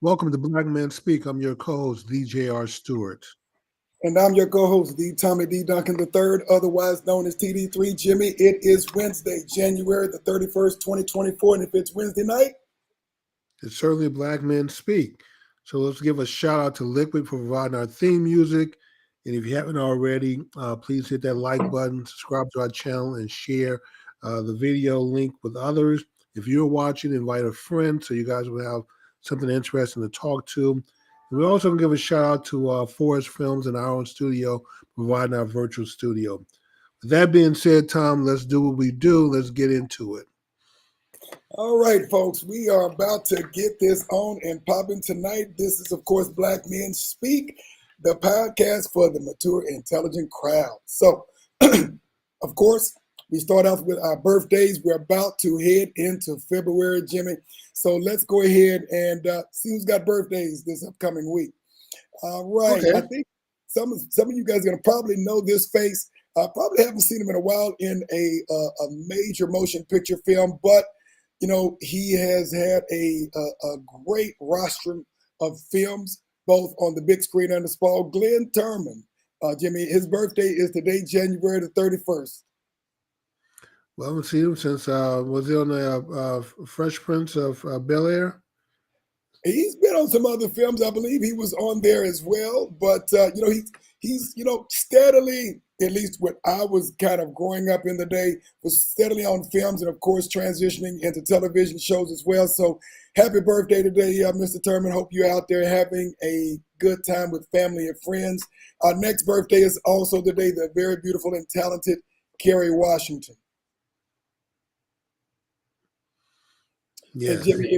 Welcome to Black Men Speak. I'm your co-host, DJR Stewart. And I'm your co-host, D. Tommy D. Duncan III, otherwise known as TD3. Jimmy, it is Wednesday, January the 31st, 2024. And if it's Wednesday night, It's certainly Black Men Speak. So let's give a shout out to Liquid for providing our theme music. And if you haven't already, please hit that like button, subscribe to our channel, and share the video link with others. If you're watching, invite a friend so you guys will have something interesting to talk to. And we also give a shout out to Forest Films and our own studio, providing our virtual studio. With that being said, Tom, let's do what we do. Let's get into it. all right, folks, we are about to get this on and popping tonight. This is, of course, Black Men Speak, the podcast for the mature, intelligent crowd. So, of course, we start off with our birthdays. We're about to head into February, Jimmy. So let's go ahead and see who's got birthdays this upcoming week. All right. I Okay. think some of you guys are going to probably know this face. I probably haven't seen him in a while in a major motion picture film, but he has had a great roster of films, both on the big screen and the small. Glenn Turman, Jimmy, his birthday is today, January the 31st. Well, I haven't seen him since, was he on the Fresh Prince of Bel-Air? He's been on some other films. I believe he was on there as well. But he's steadily, at least what I was kind of growing up in the day, was steadily on films and of course transitioning into television shows as well. So happy birthday today, Mr. Turman. Hope you're out there having a good time with family and friends. Our next birthday is also the day the very beautiful and talented Kerry Washington. And Yes. Jimmy,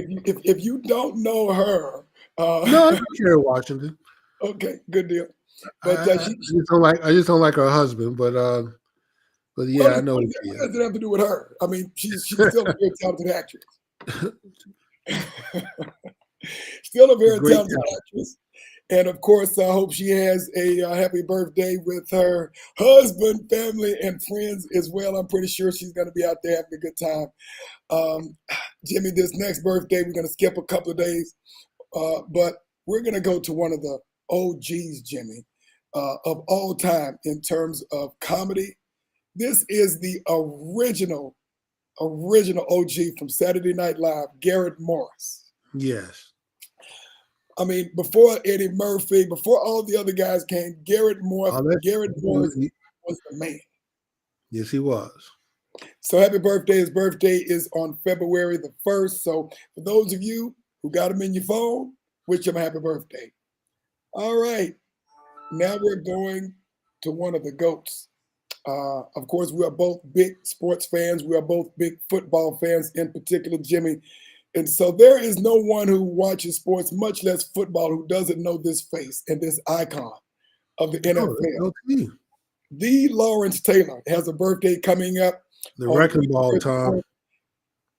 if you don't know her, No, I know Kerry Washington. okay, good deal. I, But I just don't like her husband, but well, yeah, I know who she what is. does it have to do with her? I mean, she's still a very talented actress. Still a very Great talented talent. actress. And of course, I hope she has a happy birthday with her husband, family, and friends as well. I'm pretty sure she's going to be out there having a good time. Um, Jimmy, this next birthday, we're going to skip a couple of days, but we're going to go to one of the OGs, Jimmy, of all time in terms of comedy. This is the original OG from Saturday Night Live, Garrett Morris. Yes. I mean, before Eddie Murphy, before all the other guys came, Oh, that's Garrett Morris was the man. yes, he was. So happy birthday. His birthday is on February the 1st. So for those of you who got him in your phone, wish him a happy birthday. All right. Now we're going to one of the GOATs. Of course, we are both big sports fans. We are both big football fans, in particular, Jimmy. And so there is no one who watches sports, much less football, who doesn't know this face and this icon of the Oh, that's NFL. LT. The Lawrence Taylor has a birthday coming up The on wrecking ball, February Tom. 4th.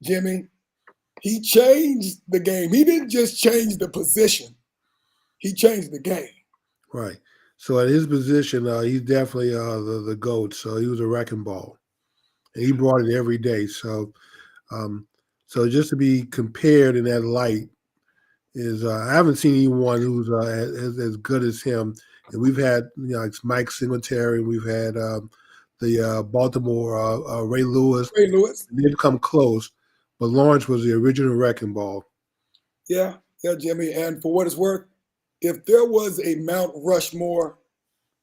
Jimmy, he changed the game. He didn't just change the position, he changed the game. Right. So at his position, he's definitely the GOAT. So he was a wrecking ball. And he brought it every day. Um, so just to be compared in that light is I haven't seen anyone who's as good as him. And we've had like Mike Singletary, we've had the Baltimore Ray Lewis. Ray Lewis. They didn't come close, but Lawrence was the original wrecking ball. Yeah, Jimmy. And for what it's worth, if there was a Mount Rushmore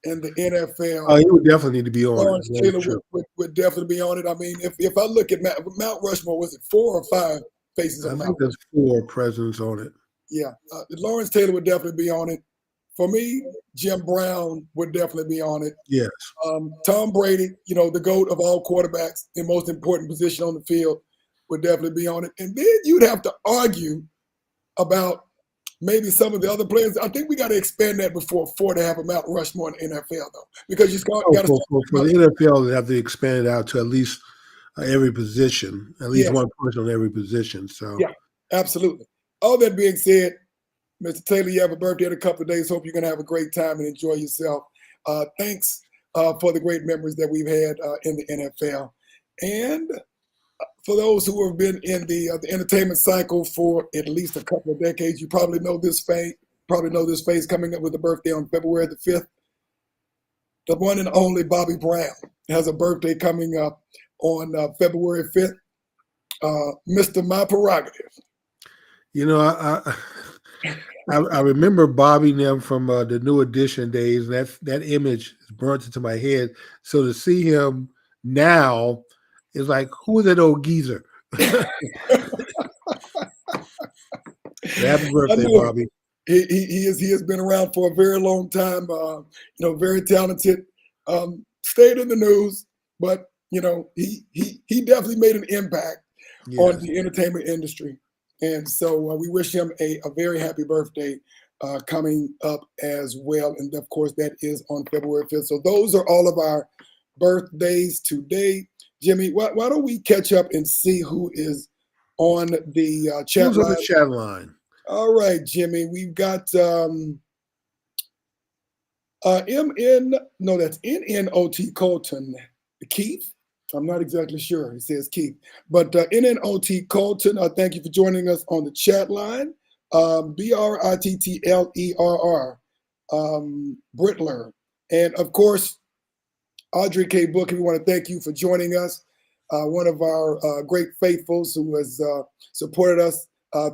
in the NFL, He would definitely need to be on Lawrence it. Taylor would definitely be on it. I mean, if I look at Mount Rushmore, was it 4 or 5 faces I on think Mount? there's 4 presidents on it. Yeah, Lawrence Taylor would definitely be on it. For me, Jim Brown would definitely be on it. Yes. Tom Brady, the GOAT of all quarterbacks, the most important position on the field, would definitely be on it. And then you'd have to argue about maybe some of the other players. I think we got to expand that before 4 to have a Mount Rushmore in the NFL, though, because you got to. For the NFL, they have to expand it out to at least every position, at least one person on every position. So yeah, absolutely. All that being said, Mr. Taylor, you have a birthday in a couple of days. Hope you're going to have a great time and enjoy yourself. Thanks for the great memories that we've had in the NFL. And For those who have been in the entertainment cycle for at least a couple of decades, you probably know this face. Probably know this face coming up with a birthday on February the 5th. The one and only Bobby Brown has a birthday coming up on February 5th. Mr. My Prerogative. You know, I remember Bobby and them from the New Edition days, and that image is burnt into my head. So to see him now is like, who is that old geezer? Happy birthday, Bobby. He has been around for a very long time. Very talented. Stayed in the news, but he definitely made an impact on the entertainment industry. And so we wish him a very happy birthday coming up as well. And of course, that is on February 5th. So those are all of our birthdays today. Jimmy, why don't we catch up and see who is on the chat Who's line? on the chat line? All right, Jimmy, we've got that's NNOT Colton. Keith? I'm not exactly sure. He says Keith. But NNOT Colton, thank you for joining us on the chat line. BRITTLERR, Brittler. And of course, Audrey K. Booker, we want to thank you for joining us. One of our great faithfuls who has supported us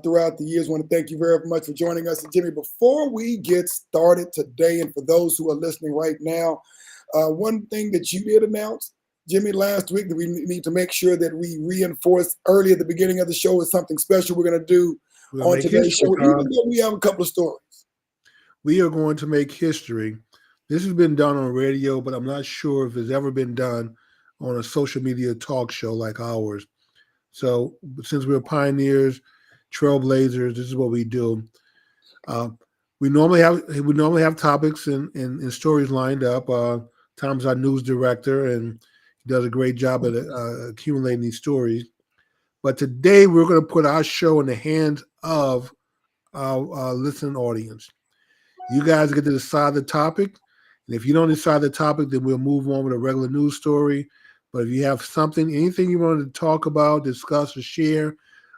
throughout the years. I want to thank you very much for joining us. And Jimmy, before we get started today, and for those who are listening right now, one thing that you did announce, Jimmy, last week, that we need to make sure that we reinforce early at the beginning of the show is something special we're going to do on today's show, even though we have a couple of stories. We are going to make history. This has been done on radio, but I'm not sure if it's ever been done on a social media talk show like ours. So since we're pioneers, trailblazers, this is what we do. We normally have topics and stories lined up. Tom's our news director, and he does a great job at accumulating these stories. But today we're going to put our show in the hands of our listening audience. You guys get to decide the topic. And if you don't decide the topic, then we'll move on with a regular news story. But if you have anything you want to talk about, discuss, or share,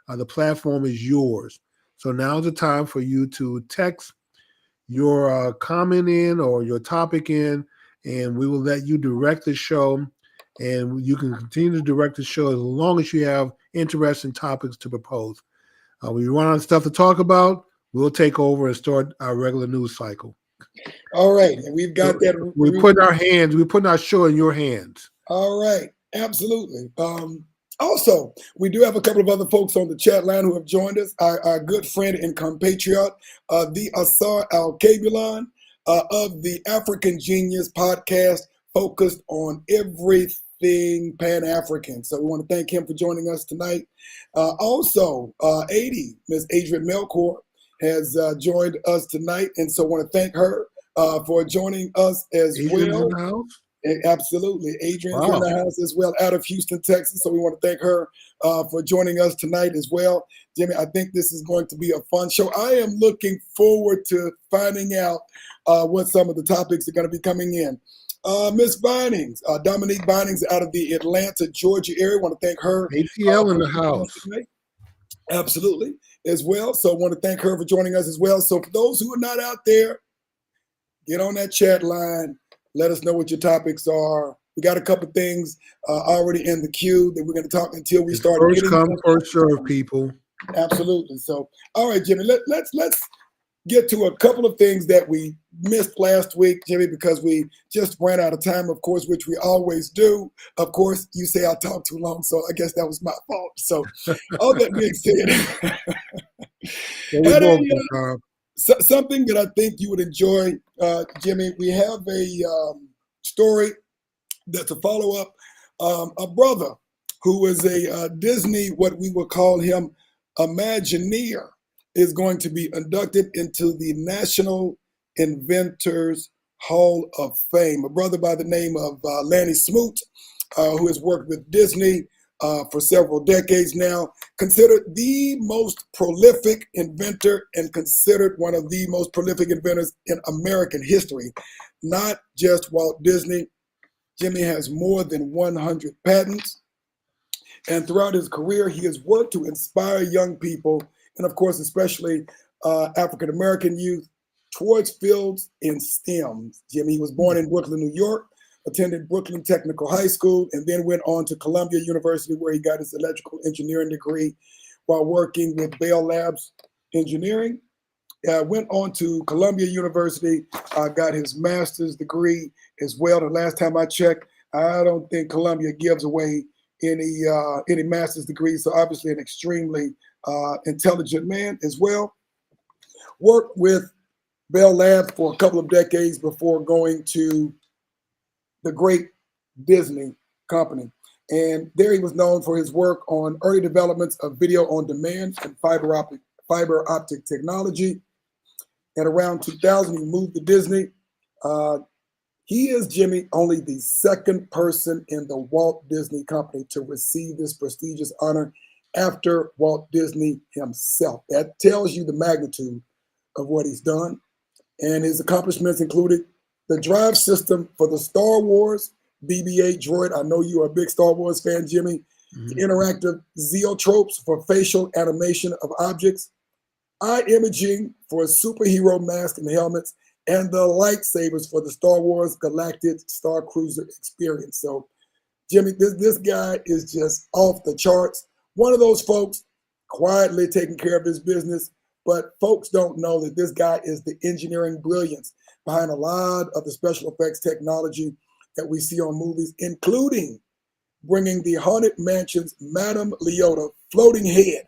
the platform is yours. So now's the time for you to text your comment in or your topic in, and we will let you direct the show. And you can continue to direct the show as long as you have interesting topics to propose. When you run out of stuff to talk about, we'll take over and start our regular news cycle. All right, and we've got that. We're putting our show in your hands. All right, absolutely. Also, we do have a couple of other folks on the chat line who have joined us. Our good friend and compatriot, the Asar Al-Kabulon of the African Genius podcast, focused on everything Pan-African. So we want to thank him for joining us tonight. Also, Miss Adrian Melkor, has joined us tonight, and so I want to thank her for joining us as Adrian's well. In the house? Absolutely. Adrian's in the house as well, out of Houston, Texas. So we want to thank her for joining us tonight as well. Jimmy, I think this is going to be a fun show. I am looking forward to finding out what some of the topics are going to be coming in. Miss Vinings, Dominique Vinings, out of the Atlanta, Georgia area. I want to thank her. ATL in the house. Absolutely, as well. So I want to thank her for joining us as well. So for those who are not out there, get on that chat line. Let us know what your topics are. We got a couple things already in the queue that we're going to talk until we start. First come, first serve, people. Absolutely. So, all right, Jimmy, let's get to a couple of things that we missed last week, Jimmy, because we just ran out of time, of course, which we always do. Of course, you say I talk too long, so I guess that was my fault. So, all that being said, something that I think you would enjoy, Jimmy, we have a story that's a follow-up. A brother who is a Disney, what we would call him, Imagineer, is going to be inducted into the National Inventors Hall of Fame. A brother by the name of Lanny Smoot, who has worked with Disney for several decades now, considered the most prolific inventor and considered one of the most prolific inventors in American history. Not just Walt Disney. Jimmy has more than 100 patents. And throughout his career, he has worked to inspire young people, and of course, especially African American youth, towards fields in STEM. Jimmy, he was born in Brooklyn, New York, attended Brooklyn Technical High School, and then went on to Columbia University, where he got his electrical engineering degree while working with Bell Labs Engineering. Went on to Columbia University, got his master's degree as well. The last time I checked, I don't think Columbia gives away any master's degrees. So obviously an extremely intelligent man as well. Worked with Bell Labs for a couple of decades before going to the great Disney company. And there he was known for his work on early developments of video on demand and fiber optic technology. At around 2000, he moved to Disney. He is, Jimmy, only the second person in the Walt Disney Company to receive this prestigious honor after Walt Disney himself. That tells you the magnitude of what he's done. And his accomplishments included the drive system for the Star Wars BB-8 droid. I know you are a big Star Wars fan, Jimmy. The interactive zeotropes for facial animation of objects, eye imaging for superhero masks and helmets, and the lightsabers for the Star Wars Galactic Star Cruiser experience. So, Jimmy, this guy is just off the charts. One of those folks quietly taking care of his business, but folks don't know that this guy is the engineering brilliance behind a lot of the special effects technology that we see on movies, including bringing the Haunted Mansion's Madame Leota floating head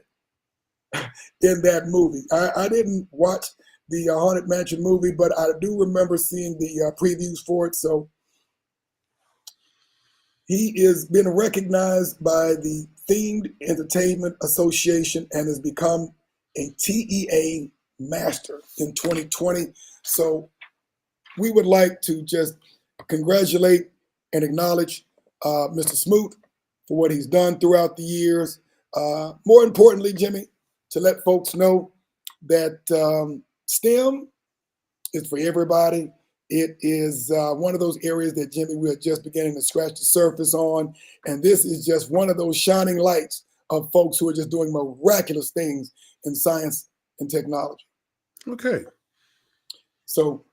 in that movie. I didn't watch the Haunted Mansion movie, but I do remember seeing the previews for it. So he is been recognized by the Themed Entertainment Association and has become a TEA master in 2020. So we would like to just congratulate and acknowledge Mr. Smoot for what he's done throughout the years. More importantly, Jimmy, to let folks know that STEM is for everybody. It is one of those areas that, Jimmy, we are just beginning to scratch the surface on. And this is just one of those shining lights of folks who are just doing miraculous things in science and technology. Okay. So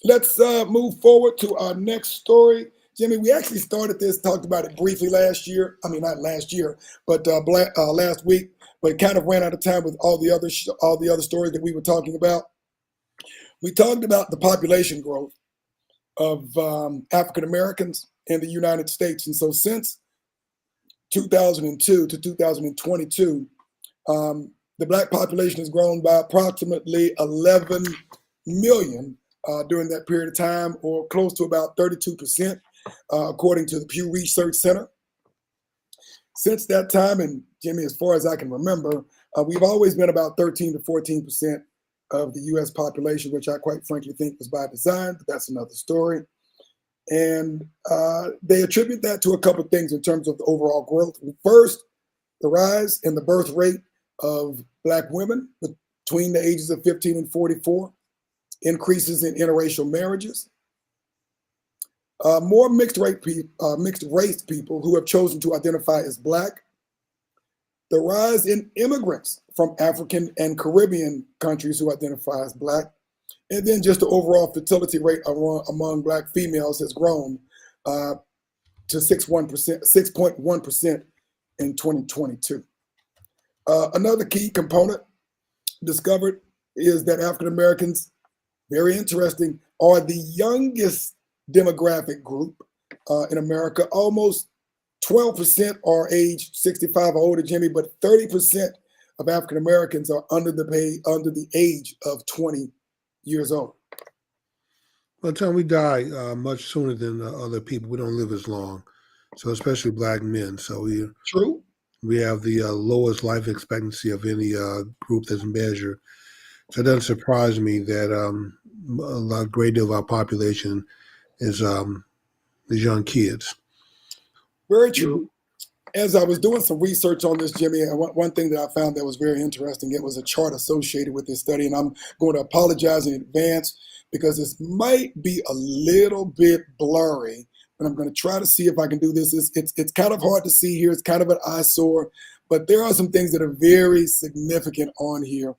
let's move forward to our next story. Jimmy, we actually started this, talked about it briefly last year. I mean, not last year, but last week. But kind of ran out of time with all the other stories that we were talking about. We talked about the population growth of African Americans in the United States, and so since 2002 to 2022, the Black population has grown by approximately 11 million during that period of time, or close to about 32%, according to the Pew Research Center. Since that time, and Jimmy, as far as I can remember, we've always been about 13 to 14% of the U.S. population, which I quite frankly think was by design, but that's another story. And they attribute that to a couple of things in terms of the overall growth. First, the rise in the birth rate of Black women between the ages of 15 and 44, increases in interracial marriages, more mixed race people who have chosen to identify as Black, the rise in immigrants from African and Caribbean countries who identify as Black, and then just the overall fertility rate among Black females has grown to 6.1% in 2022. Another key component discovered is that African Americans, very interesting, are the youngest demographic group in America. Almost 12% are age 65 or older, Jimmy, but 30% of African Americans are under the age of 20 years old. By the time we die much sooner than other people, we don't live as long. So especially Black men. So we have the lowest life expectancy of any group that's measured. So it doesn't surprise me that a great deal of our population is young kids. Very true. As I was doing some research on this, Jimmy, and one thing that I found that was very interesting, it was a chart associated with this study, and I'm going to apologize in advance because this might be a little bit blurry, and I'm going to try to see if I can do this. It's kind of hard to see here. It's kind of an eyesore, but there are some things that are very significant on here.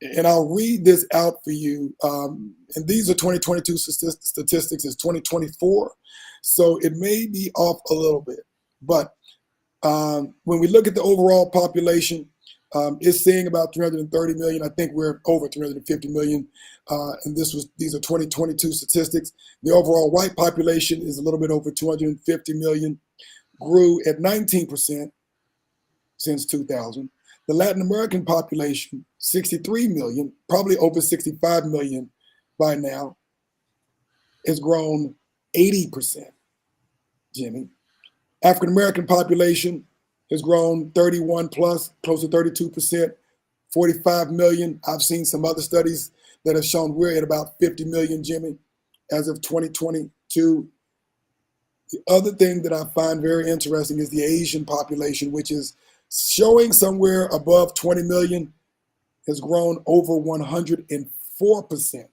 And I'll read this out for you. And these are 2022 statistics. It's 2024. So it may be off a little bit. But when we look at the overall population, it's saying about 330 million. I think we're over 350 million. And these are 2022 statistics. The overall white population is a little bit over 250 million, grew at 19% since 2000. The Latin American population, 63 million, probably over 65 million by now, has grown 80%, Jimmy. African American population has grown 31 plus, close to 32%, 45 million. I've seen some other studies that have shown we're at about 50 million, Jimmy, as of 2022. The other thing that I find very interesting is the Asian population, which is showing somewhere above 20 million, has grown over 104%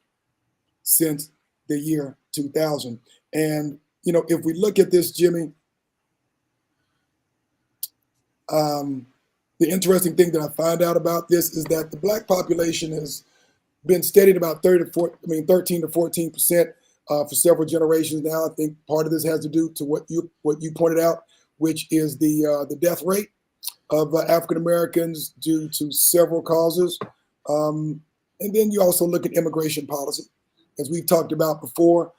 since the year 2000. And, you know, if we look at this, Jimmy, the interesting thing that I find out about this is that the Black population has been steady at about 13 to 14% for several generations now. I think part of this has to do to what you pointed out, which is the death rate of African Americans due to several causes. And then you also look at immigration policy. As we've talked about before,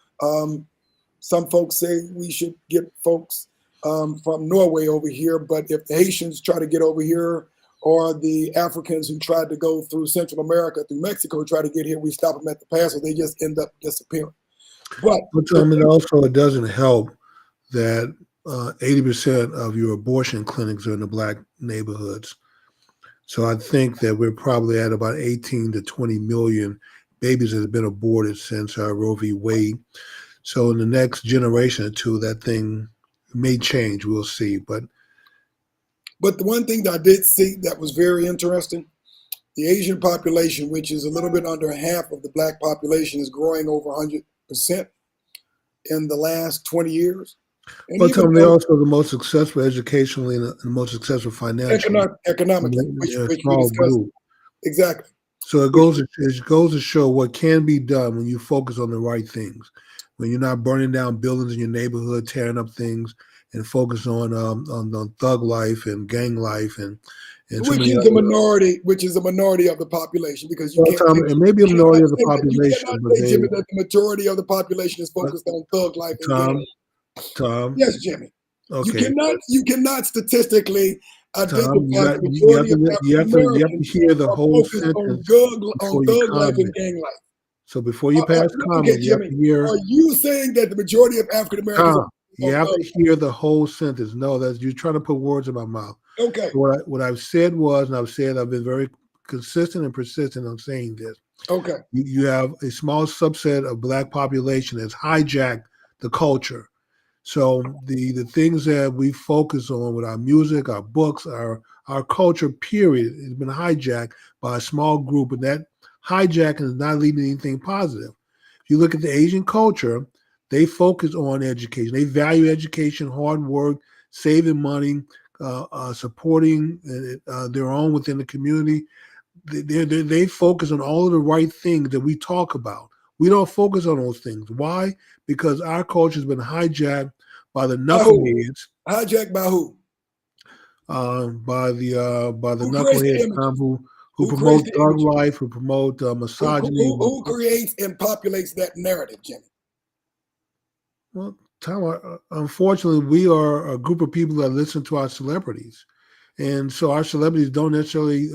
some folks say we should get folks from Norway over here, but if the Haitians try to get over here, or the Africans who tried to go through Central America, through Mexico, try to get here, we stop them at the pass, so they just end up disappearing. But it doesn't help that 80% of your abortion clinics are in the Black neighborhoods. So I think that we're probably at about 18 to 20 million babies that have been aborted since Roe v. Wade. So in the next generation or two, that thing may change. We'll see. But the one thing that I did see that was very interesting, the Asian population, which is a little bit under half of the Black population, is growing over 100% in the last 20 years. And but they're also the most successful educationally and the most successful financially. Economically, which we discussed. Exactly. So it goes to show what can be done when you focus on the right things, when you're not burning down buildings in your neighborhood, tearing up things, and focus on thug life and gang life and which is a minority of the population, because you can't. It may be a minority of the population, but Jimmy, that the majority of the population is focused on thug life and gang life. Tom. Yes, Jimmy. Okay. You cannot statistically identify the majority of African Americans. You have to hear the whole sentence on thug life and gang life. So before you pass comment, you have to hear. Are you saying that the majority of African Americans? You have to hear the whole sentence. No, you're trying to put words in my mouth. Okay. So what I've said was, and I've been very consistent and persistent on saying this. Okay. You have a small subset of Black population that's hijacked the culture. So the things that we focus on with our music, our books, our culture, period, has been hijacked by a small group, and that hijacking is not leading to anything positive. If you look at the Asian culture, they focus on education. They value education, hard work, saving money, supporting their own within the community. They focus on all of the right things that we talk about. We don't focus on those things. Why? Because our culture has been hijacked by the knuckleheads. Hijacked by who? By the knuckleheads who promote drug life, who promote misogyny. Who creates and populates that narrative, Jimmy? Well, Tom, unfortunately, we are a group of people that listen to our celebrities. And so our celebrities don't necessarily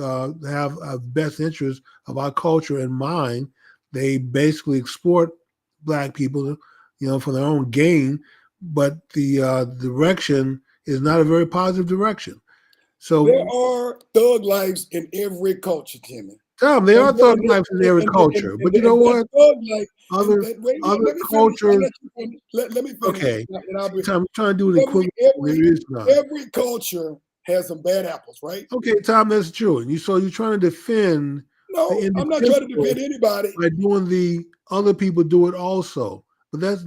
have a best interest of our culture in mind. They basically exploit Black people, for their own gain. But the direction is not a very positive direction. So there are thug lives in every culture, Jimmy. Tom, there are thug lives in every culture. But you know what? Other cultures. Let me finish. Okay. Tom, I'm trying to do it quickly. Every culture has some bad apples, right? Okay, Tom, that's true. And you're trying to defend. No, I'm not trying to defend anybody. By doing the other people do it also. But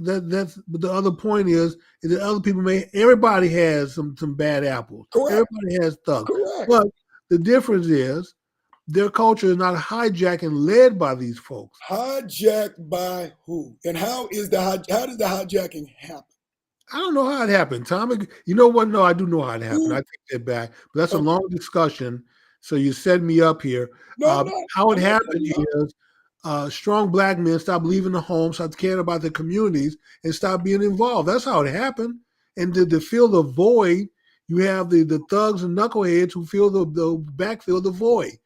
but the other point is that other people everybody has some bad apples. Correct. Everybody has thugs. Correct. But the difference is their culture is not hijacked and led by these folks. Hijacked by who? And how does the hijacking happen? I don't know how it happened, Tom. You know what? No, I do know how it happened. I Who? take that back. But that's a Okay. long discussion. So you set me up here. No, I'm not. How it I'm not setting happened you up. is strong black men stopped leaving the home, stopped caring about the communities, and stopped being involved. That's how it happened. And to fill the void, you have the thugs and knuckleheads who backfill the void.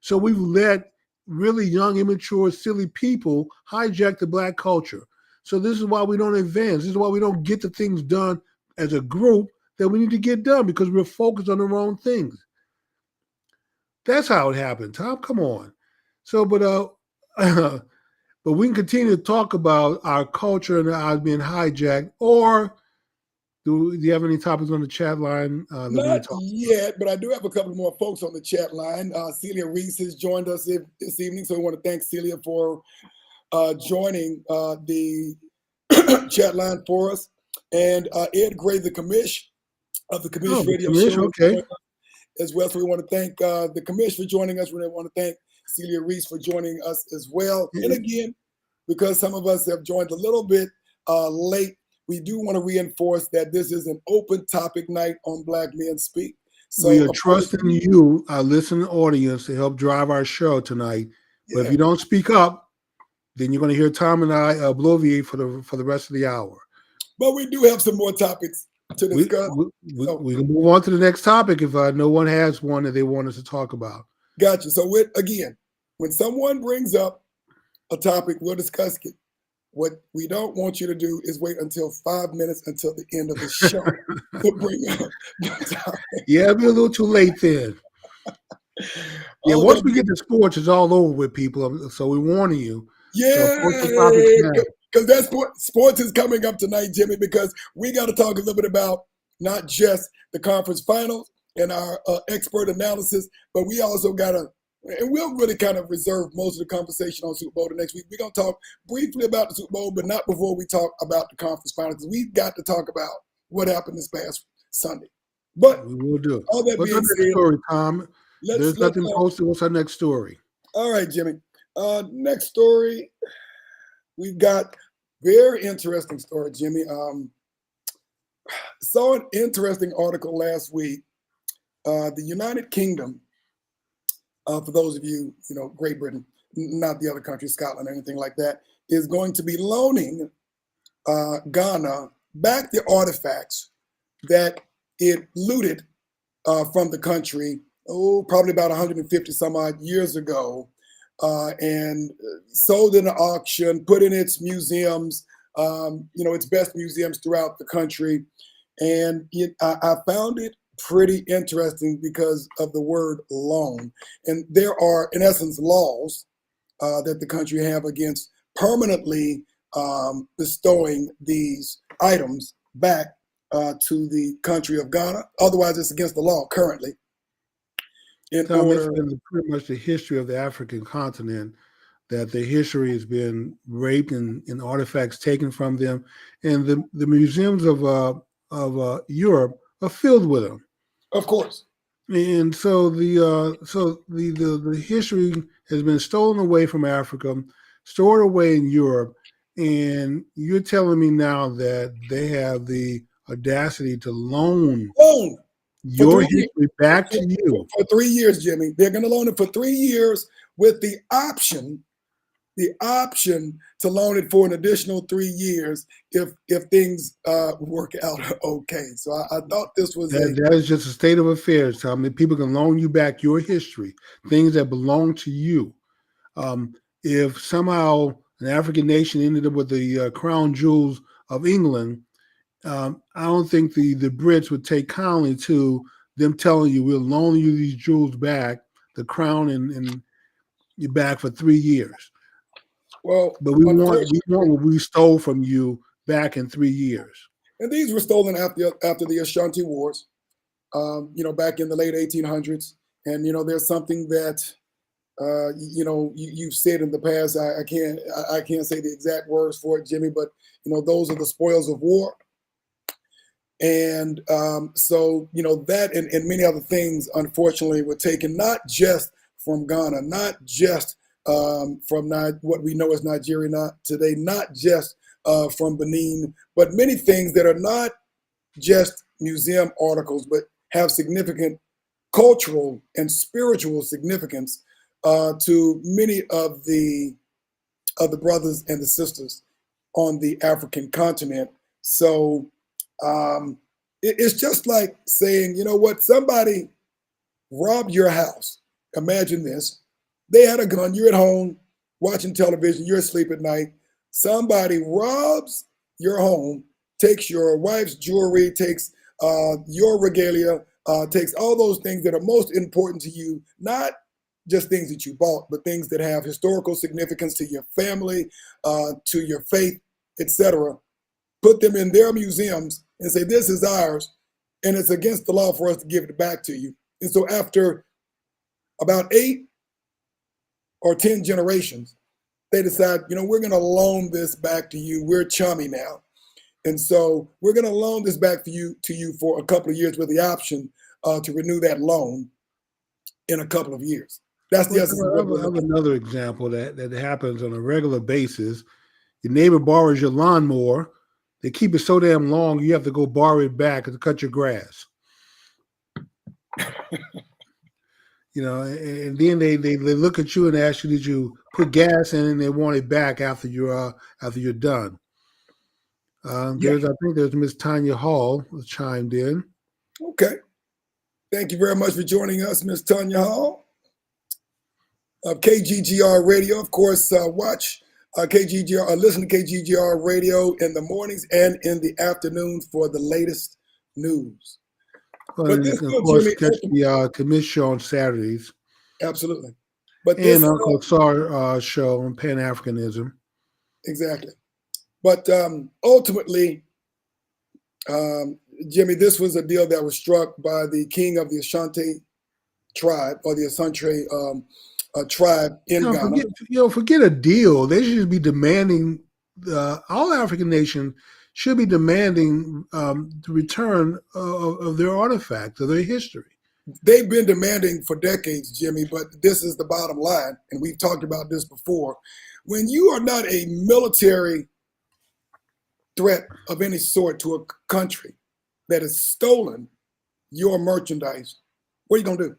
So we've let really young, immature, silly people hijack the black culture. So this is why we don't advance. This is why we don't get the things done as a group that we need to get done because we're focused on the wrong things. That's how it happened, Tom. Come on. So, but we can continue to talk about our culture and our being hijacked. Or do you have any topics on the chat line that we need Not to talk? yet, but I do have a couple more folks on the chat line. Celia Reese has joined us this evening, so we want to thank Celia for joining the chat line for us. And Ed Gray, the commish of the Oh, Commish the Radio commission. Show, is Okay. joining us as well. So we want to thank the commish for joining us. We want to thank Celia Reese for joining us as well. And again, because some of us have joined a little bit late, we do want to reinforce that this is an open topic night on Black Men Speak. So We are trusting you, our listening audience, to help drive our show tonight. But if yeah. you don't speak up, then you're going to hear Tom and I bloviate for the rest of the hour. But we do have some more topics to discuss. We can move on to the next topic if no one has one that they want us to talk about. Gotcha. So again, when someone brings up a topic, we'll discuss it. What we don't want you to do is wait until 5 minutes until the end of the show to bring up the topic. Yeah, it'll be a little too late then. Yeah, once we get to sports, it's all over with people. So we're warning you. Yeah, because that sports is coming up tonight, Jimmy, because we got to talk a little bit about not just the conference finals and our expert analysis, but we also got to, and we'll really kind of reserve most of the conversation on Super Bowl the next week. We're going to talk briefly about the Super Bowl, but not before we talk about the conference finals, because we've got to talk about what happened this past Sunday. But we will do. All that What's being our next said, story, Tom? There's nothing posted. What's our next story? All right, Jimmy. Next story, we've got very interesting story, Jimmy. Saw an interesting article last week. The United Kingdom, for those of you, Great Britain, not the other country, Scotland or anything like that, is going to be loaning Ghana back the artifacts that it looted from the country, probably about 150 some odd years ago, and sold in an auction, put in its museums, its best museums throughout the country. And I found it pretty interesting because of the word loan. And there are, in essence, laws that the country have against permanently bestowing these items back to the country of Ghana. Otherwise, it's against the law currently. It's been pretty much the history of the African continent, that the history has been raped and artifacts taken from them, and the museums of Europe are filled with them. Of course. And so the history has been stolen away from Africa, stored away in Europe, and you're telling me now that they have the audacity to loan your history back to you for 3 years, Jimmy. They're going to loan it for 3 years with the option to loan it for an additional 3 years if things work out okay. So I thought this was that is just a state of affairs, Tom. That people can loan you back your history, things that belong to you. If somehow an African nation ended up with the crown jewels of England, I don't think the Brits would take kindly to them telling you we'll loan you these jewels back, the crown and you back for 3 years. Well, but we want what we stole from you back in 3 years. And these were stolen after the Ashanti Wars, back in the late 1800s. And there's something that you've said in the past. I can't say the exact words for it, Jimmy, but those are the spoils of war. And so, that and many other things, unfortunately, were taken not just from Ghana, not just from what we know as Nigeria not today, not just from Benin, but many things that are not just museum articles, but have significant cultural and spiritual significance to many of the brothers and the sisters on the African continent. So it's just like saying, you know what, somebody robbed your house. Imagine this. They had a gun. You're at home watching television. You're asleep at night. Somebody robs your home, takes your wife's jewelry, takes your regalia, takes all those things that are most important to you, not just things that you bought, but things that have historical significance to your family, to your faith, etc. Put them in their museums and say, this is ours, and it's against the law for us to give it back to you. And so after about 8 or 10 generations, they decide, we're going to loan this back to you. We're chummy now. And so we're going to loan this back to you for a couple of years with the option to renew that loan in a couple of years. That's the essence of what I have another example that happens on a regular basis. Your neighbor borrows your lawnmower. They keep it so damn long, you have to go borrow it back to cut your grass. And then they look at you and ask you, did you put gas in, and they want it back after you're done. I think there's Miss Tanya Hall who chimed in. Okay. Thank you very much for joining us, Miss Tanya Hall of KGGR Radio. Of course, watch KGGR, listen to KGGR Radio in the mornings and in the afternoons for the latest news. But this, of course, Jimmy, catch the commiss show on Saturdays. Absolutely. But and Uncle Sar show on Pan-Africanism. Exactly. But ultimately, Jimmy, this was a deal that was struck by the king of the Ashanti tribe, or the Asante tribe in Ghana. Forget a deal. They should be demanding, all African nations should be demanding the return of their artifacts, of their history. They've been demanding for decades, Jimmy, but this is the bottom line, and we've talked about this before. When you are not a military threat of any sort to a country that has stolen your merchandise, what are you going to do?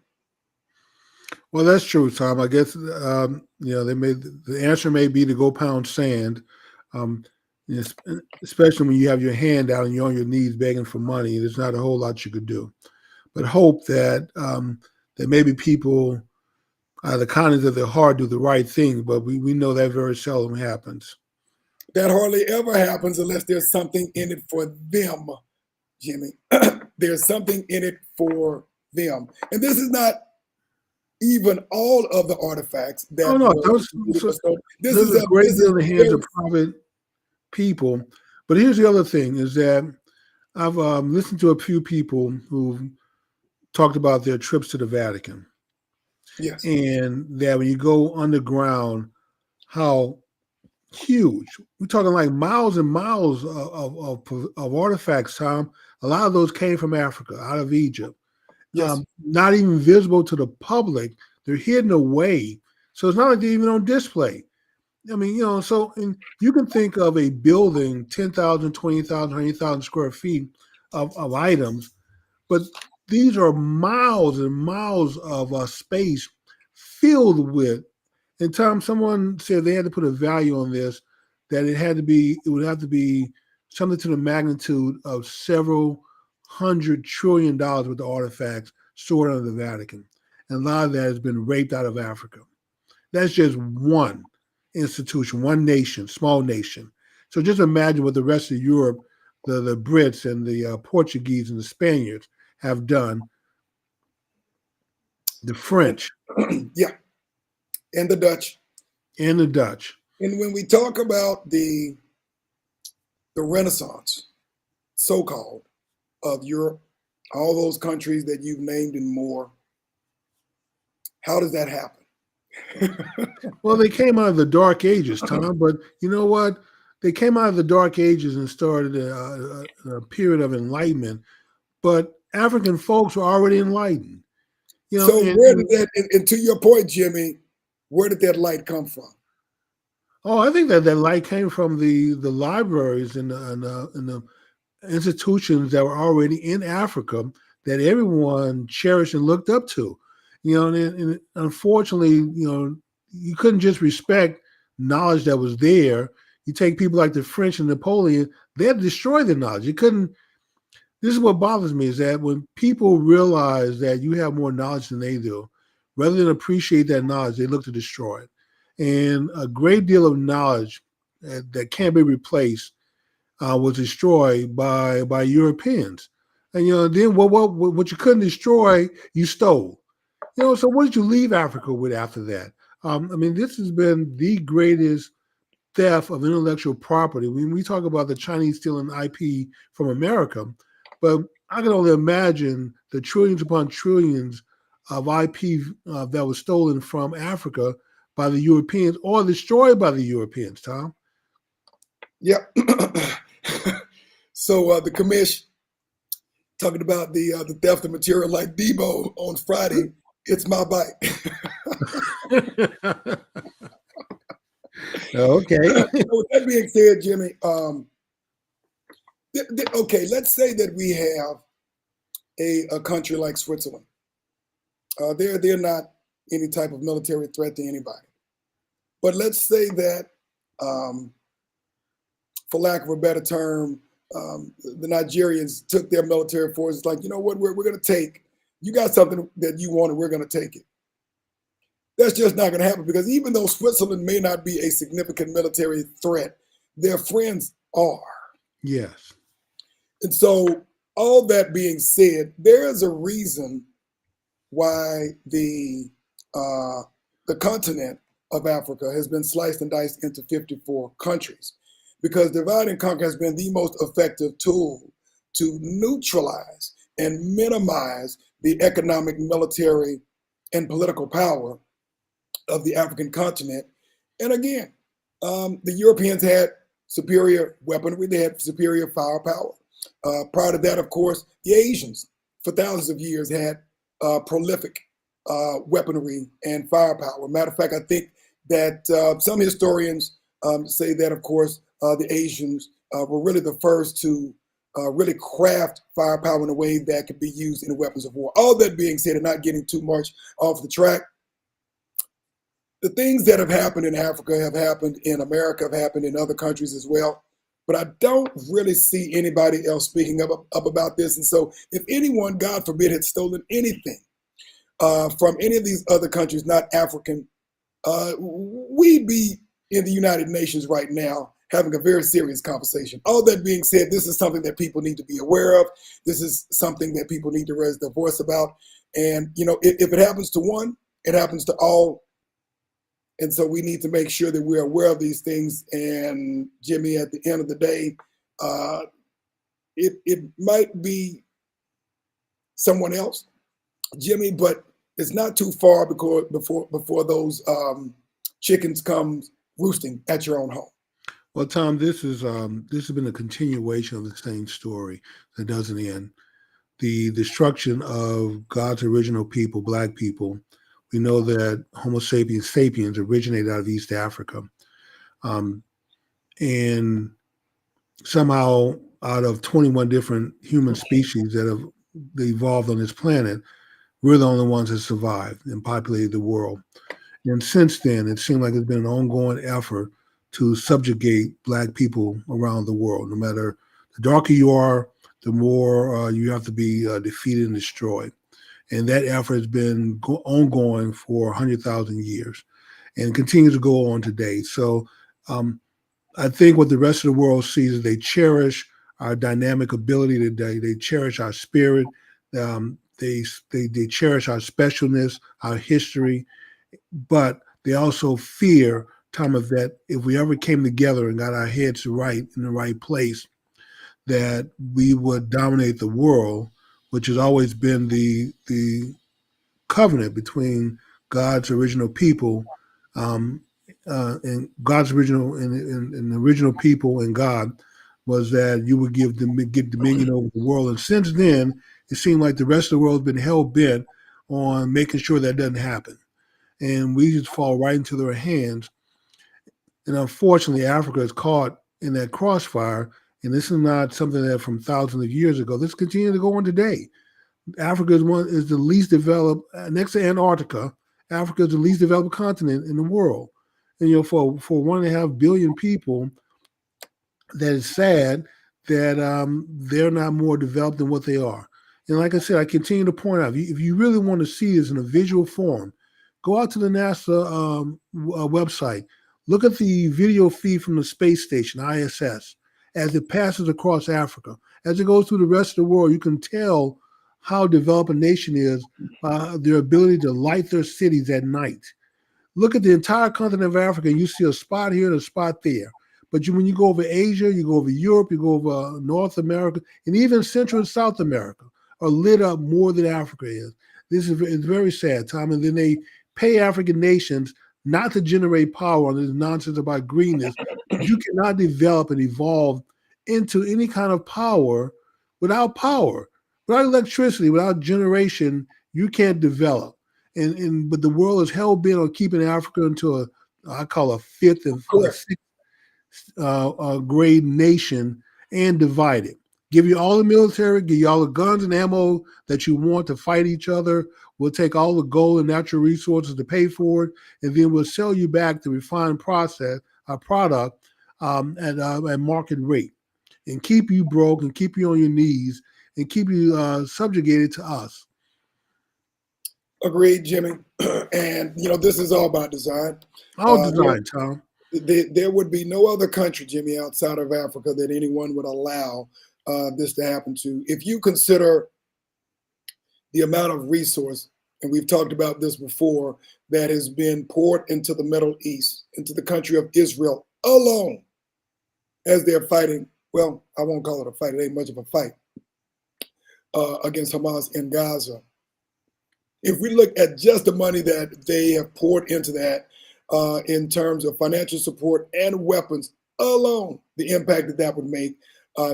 Well, that's true, Tom. I guess the answer may be to go pound sand, especially when you have your hand out and you're on your knees begging for money. There's not a whole lot you could do, but hope that that maybe people, the kindness of their heart, do the right thing. But we know that very seldom happens. That hardly ever happens unless there's something in it for them, Jimmy. There's something in it for them, and this is not even all of the artifacts that. Oh no, this is a great deal in the hands of private people. But here's the other thing: is that I've listened to a few people who've talked about their trips to the Vatican. Yes, and that when you go underground, how huge, we're talking like miles and miles of artifacts, Tom. A lot of those came from Africa, out of Egypt. Yes. Not even visible to the public. They're hidden away. So it's not like they're even on display. I mean, so you can think of a building, 10,000, 20,000, 100,000 square feet of items, but these are miles and miles of space filled with. And Tom, someone said they had to put a value on this, that it would have to be something to the magnitude of several $100 trillion worth of artifacts stored under the Vatican. And a lot of that has been raped out of Africa. That's just one institution, one nation, small nation. So just imagine what the rest of Europe, the Brits and the Portuguese and the Spaniards have done. The French. Yeah. And the Dutch. And the Dutch. And when we talk about the Renaissance, so-called, of Europe, all those countries that you've named and more, how does that happen? Well, they came out of the Dark Ages, Tom. But you know what? They came out of the Dark Ages and started a period of enlightenment. But African folks were already enlightened. You know, So where did that, and to your point, Jimmy, where did that light come from? oh, I think that light came from the libraries and the institutions that were already in Africa that everyone cherished and looked up to. You know, and unfortunately, you know, you couldn't just respect knowledge that was there. You take people like the French and Napoleon; they had to destroy the knowledge. You couldn't. This is what bothers me is that when people realize that you have more knowledge than they do, rather than appreciate that knowledge, they look to destroy it. And a great deal of knowledge that can't be replaced was destroyed by Europeans. And you know, then what you couldn't destroy, you stole. You know, so what did you leave Africa with after that? I mean, this has been the greatest theft of intellectual property. When we talk about the Chinese stealing IP from America, but I can only imagine the trillions upon trillions of IP that was stolen from Africa by the Europeans or destroyed by the Europeans, Tom. Yep. So the commission talking about the theft of material like Debo on Friday. It's my bite. Okay. So with that being said, Jimmy, okay, let's say that we have a country like Switzerland. They're not any type of military threat to anybody. But let's say that, for lack of a better term, the Nigerians took their military forces, like, you know what, we're going to take, you got something that you want, and we're going to take it. That's just not going to happen, because even though Switzerland may not be a significant military threat, their friends are. Yes. And so, all that being said, there is a reason why the continent of Africa has been sliced and diced into 54 countries, because divide and conquer has been the most effective tool to neutralize and minimize the economic, military, and political power of the African continent. And again, the Europeans had superior weaponry, they had superior firepower. Prior to that, of course, the Asians for thousands of years had prolific weaponry and firepower. Matter of fact, I think that some historians say that, of course, the Asians were really the first to really craft firepower in a way that could be used in weapons of war. All that being said, and not getting too much off the track, the things that have happened in Africa have happened in America, have happened in other countries as well. But I don't really see anybody else speaking up about this. And so, if anyone, God forbid, had stolen anything from any of these other countries, not African, we'd be in the United Nations right now having a very serious conversation. All that being said, this is something that people need to be aware of. This is something that people need to raise their voice about. And, you know, if it happens to one, it happens to all. And so we need to make sure that we're aware of these things. And Jimmy, at the end of the day, it might be someone else, Jimmy, but it's not too far before those chickens come roosting at your own home. Well, Tom, this has been a continuation of the same story that doesn't end. The destruction of God's original people, Black people. We know that Homo sapiens originated out of East Africa, and somehow out of 21 different human species that have evolved on this planet, we're the only ones that survived and populated the world. And since then, it seemed like it's been an ongoing effort to subjugate Black people around the world. No matter the darker you are, the more you have to be defeated and destroyed. And that effort has been ongoing for 100,000 years and continues to go on today. So I think what the rest of the world sees is they cherish our dynamic ability today. They cherish our spirit. They cherish our specialness, our history, but they also fear, Thomas, that if we ever came together and got our heads right in the right place, that we would dominate the world, which has always been the covenant between God's original people, um, and God's original and the original people and God was that you would give dominion over the world. And since then, it seemed like the rest of the world has been hell bent on making sure that doesn't happen, and we just fall right into their hands. And unfortunately, Africa is caught in that crossfire. And this is not something that from thousands of years ago. This continues to go on today. Africa is the least developed, next to Antarctica. Africa is the least developed continent in the world. And for 1.5 billion people, that is sad that they're not more developed than what they are. And like I said, I continue to point out, if you really want to see this in a visual form, go out to the NASA website, look at the video feed from the space station, ISS, as it passes across Africa. As it goes through the rest of the world, you can tell how developed a nation is by their ability to light their cities at night. Look at the entire continent of Africa, and you see a spot here and a spot there. But when you go over Asia, you go over Europe, you go over North America, and even Central and South America are lit up more than Africa is. This is it's very sad, Tom. And then they pay African nations not to generate power on this nonsense about greenness. You cannot develop and evolve into any kind of power without power. Without electricity, without generation, you can't develop. And but the world is hell bent on keeping Africa into I call a fifth and a Correct. sixth grade nation and divide it. Give you all the military, give you all the guns and ammo that you want to fight each other. We'll take all the gold and natural resources to pay for it, and then we'll sell you back the refined process, a product at market rate, and keep you broke and keep you on your knees and keep you subjugated to us. Agreed, Jimmy. And this is all about design. All There, design, Tom. there would be no other country, Jimmy, outside of Africa that anyone would allow this to happen to. If you consider the amount of resource, and we've talked about this before, that has been poured into the Middle East, into the country of Israel alone, as they're fighting. Well, I won't call it a fight. It ain't much of a fight against Hamas in Gaza. If we look at just the money that they have poured into that in terms of financial support and weapons alone, the impact that that would make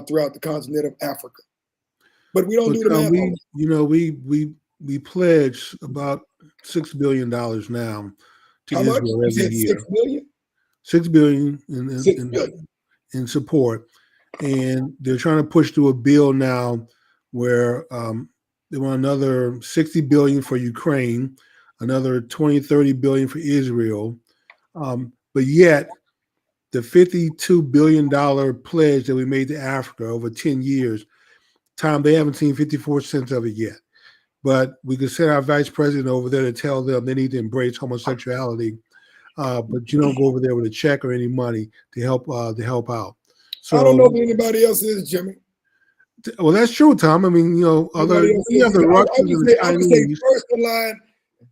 throughout the continent of Africa. But we don't But do the math on it. we pledge about $6 billion now to How much? Israel You every said year. 6 billion? 6 billion 6 billion. in support, and they're trying to push through a bill now where they want another 60 billion for Ukraine, another 20-30 billion for Israel, but yet the $52 billion pledge that we made to Africa over 10 years, Tom, they haven't seen 54 cents of it yet. But we could send our vice president over there to tell them they need to embrace homosexuality. But you don't go over there with a check or any money to help out. I don't So, know if anybody else is, Jimmy. well, that's true, Tom. I mean, Anybody else you have is. the I Russians would and say, the I would say Chinese. first in line.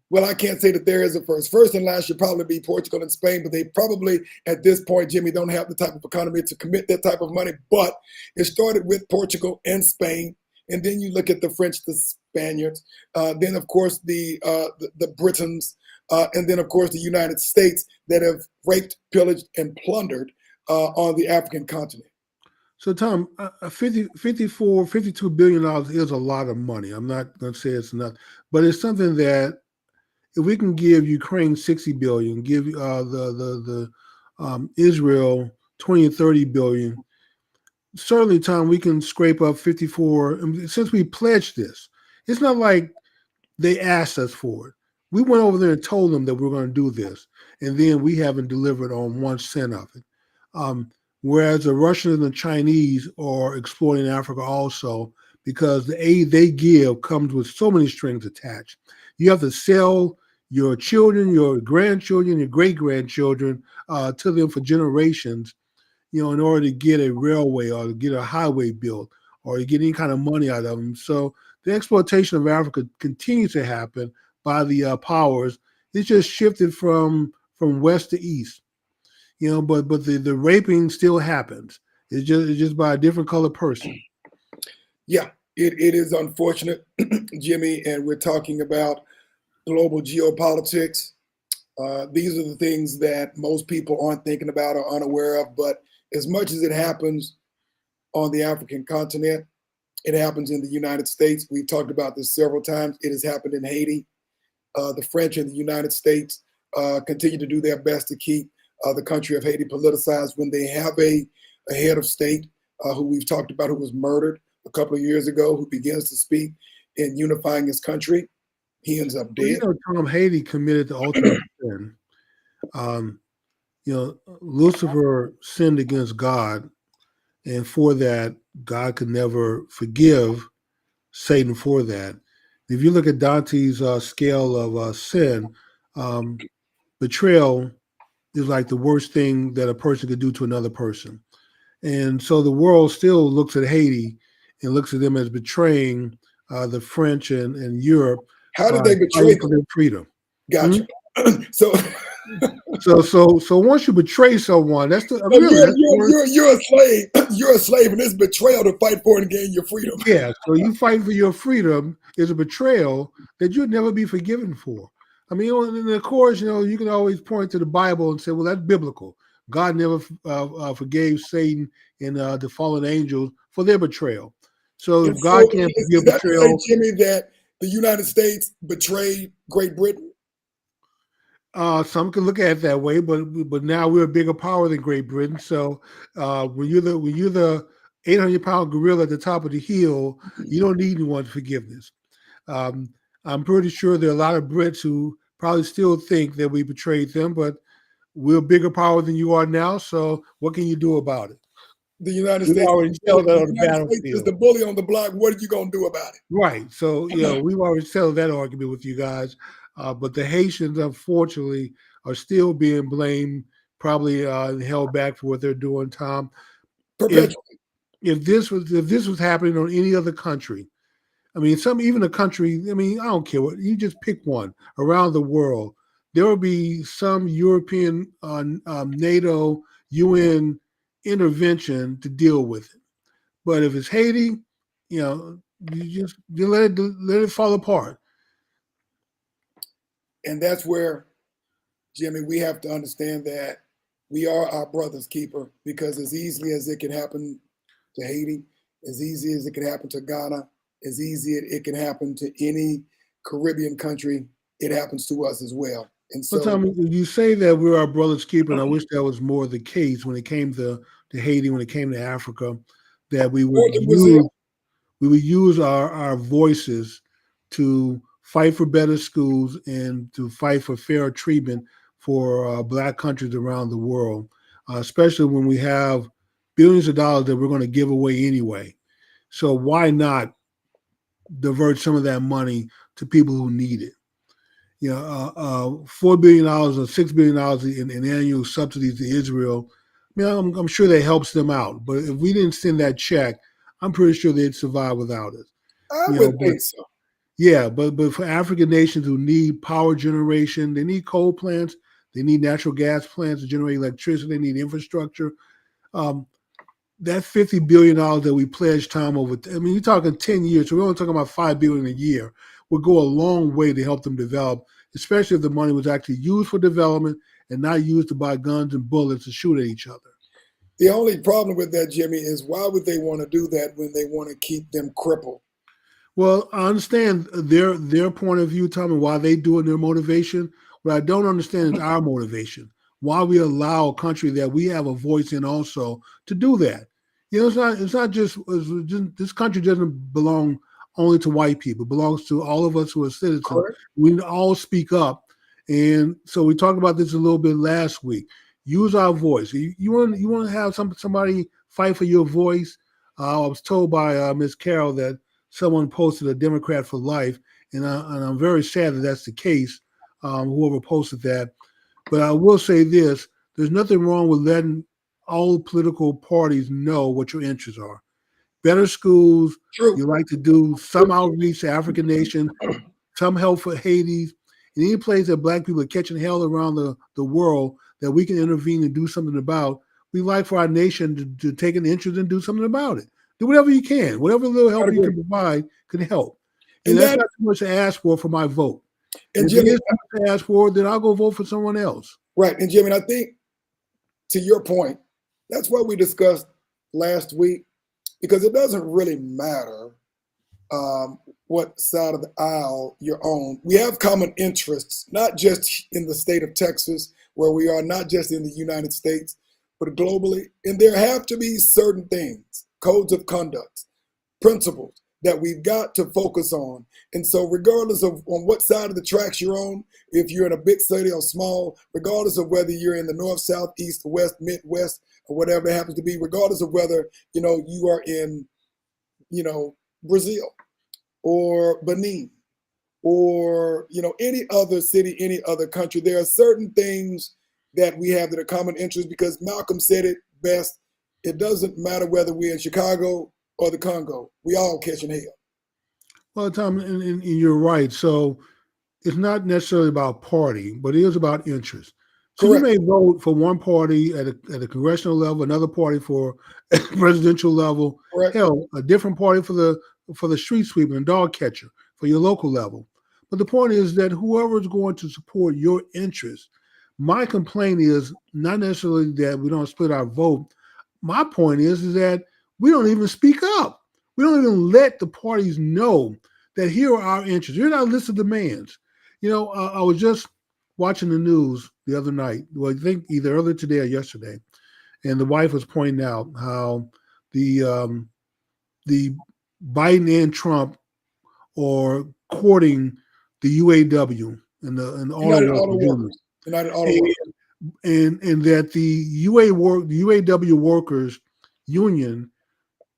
Well, I can't say that there is a first. First in line should probably be Portugal and Spain, but they probably, at this point, Jimmy, don't have the type of economy to commit that type of money. But it started with Portugal and Spain, and then you look at the French, the Spaniards, then of course the Britons, and then of course the United States that have raped, pillaged, and plundered on the African continent. So, Tom, 54, $52 billion is a lot of money. I'm not going to say it's not, but it's something that if we can give Ukraine 60 billion, give the Israel 20 or 30 billion, certainly, Tom, we can scrape up 54. And since we pledged this, it's not like they asked us for it. We went over there and told them that we're going to do this, and then we haven't delivered on 1 cent of it. Whereas the Russians and the Chinese are exploiting Africa also because the aid they give comes with so many strings attached. You have to sell your children, your grandchildren, your great grandchildren to them for generations, in order to get a railway or to get a highway built or to get any kind of money out of them. So the exploitation of Africa continues to happen by the powers. It's just shifted from west to east, but the raping still happens. It's just by a different colored person. Yeah, it is unfortunate, Jimmy, and we're talking about global geopolitics. These are the things that most people aren't thinking about or unaware of. But as much as it happens on the African continent, it happens in the United States. We've talked about this several times. It has happened in Haiti. The French and the United States continue to do their best to keep the country of Haiti politicized when they have a head of state who we've talked about, who was murdered a couple of years ago, who begins to speak in unifying his country. He ends up Well, dead. Tom Haiti committed the ultimate sin. Um, Lucifer sinned against God, and for that, God could never forgive Satan for that. If you look at Dante's scale of sin, um, betrayal is like the worst thing that a person could do to another person. And so the world still looks at Haiti and looks at them as betraying the French and Europe How did by they betray fighting for them? their freedom. Hmm? Gotcha. So, So once you betray someone, that's the so really that's the worst. you're a slave. You're a slave, and it's betrayal to fight for and gain your freedom. Yeah. So you fighting for your freedom is a betrayal that you'd never be forgiven for. I mean, and of course, you can always point to the Bible and say, well, that's biblical. God never forgave Satan and the fallen angels for their betrayal. So And if God so, can't is forgive that to say, betrayal, Jimmy, that the United States betrayed Great Britain? some can look at it that way, but now we're a bigger power than Great Britain. So when you're the 800-pound gorilla at the top of the hill, you don't need anyone's forgiveness. Um, I'm pretty sure there are a lot of Brits who probably still think that we betrayed them, but we're a bigger power than you are now. So what can you do about it? The United We've States is already the bully. settled that The on the United States is battlefield. the bully on the block. What are you going to do about Right. So, it? we've already settled that argument with you guys. But the Haitians, unfortunately, are still being blamed, probably and held back for what they're doing, Tom. If Perpetually. if this was happening on any other country, I mean, even a country, I mean, I don't care what, you just pick one around the world. There will be some European, NATO, UN intervention to deal with it. But if it's Haiti, you let it fall apart. And that's where, Jimmy, we have to understand that we are our brother's keeper, because as easily as it can happen to Haiti, as easy as it can happen to Ghana, as easy as it can happen to any Caribbean country, it happens to us as well. And But so, Tommy, you say that we're our brother's keeper, and I wish that was more the case when it came to Haiti, when it came to Africa, that we would or to use Brazil, our voices to fight for better schools and to fight for fair treatment for Black countries around the world, especially when we have billions of dollars that we're going to give away anyway. So why not divert some of that money to people who need it? $4 billion or $6 billion in annual subsidies to Israel. I mean, I'm sure that helps them out. But if we didn't send that check, I'm pretty sure they'd survive without us. I would But think so. yeah, but for African nations who need power generation, they need coal plants, they need natural gas plants to generate electricity, they need infrastructure. Um, that $50 billion that we pledged, Tom, over, I mean, you're talking 10 years, so we're only talking about $5 billion a year, would go a long way to help them develop, especially if the money was actually used for development and not used to buy guns and bullets to shoot at each other. The only problem with that, Jimmy, is why would they want to do that when they want to keep them crippled? Well, I understand their point of view, Tom, and why they do it, and their motivation. What I don't understand is our motivation. Why we allow a country that we have a voice in also to do that. It's not just this country doesn't belong only to white people. It belongs to all of us who are citizens. Correct. We need to all speak up. And so we talked about this a little bit last week. Use our voice. You want to have somebody fight for your voice. I was told by Ms. Carroll that someone posted a Democrat for life, and I'm very sad that that's the case. Whoever posted that, but I will say this: there's nothing wrong with letting all political parties know what your interests are. Better schools. True. You like to do some outreach to African nations, some help for Haiti, and any place that Black people are catching hell around the world that we can intervene and do something about. We like for our nation to take an interest and do something about it. Do whatever you can. Whatever little I help you agree. can provide can help. And And that's that not too much to ask for my vote. And If it Jimmy, is too much to ask for, then I'll go vote for someone else. right. And Jimmy, I think to your point, that's what we discussed last week, because it doesn't really matter what side of the aisle you're on. We have common interests, not just in the state of Texas, where we are, not just in the United States, but globally. And there have to be certain things, codes of conduct, principles that we've got to focus on. And so regardless of on what side of the tracks you're on, if you're in a big city or small, regardless of whether you're in the north, south, east, west, midwest, or whatever it happens to be, regardless of whether, you are in, Brazil or Benin or, any other city, any other country, there are certain things that we have that are common interest, because Malcolm said it best. It doesn't matter whether we're in Chicago or the Congo. We all catching hell. Well, Tom, and you're right. So it's not necessarily about party, but it is about interest. So you Correct. may vote for one party at a congressional level, another party for a presidential level, Correct. hell, a different party for the street sweeper and dog catcher for your local level. But the point is that whoever is going to support your interests, my complaint is not necessarily that we don't split our vote. My point is that we don't even speak up. We don't even let the parties know that here are our interests. Here's our list of demands. I was just watching the news the other night. Well, I think either earlier today or yesterday, and the wife was pointing out how the Biden and Trump are courting the UAW and the auto United workers Auto union, Workers. United Auto and, Workers. and that the UAW workers union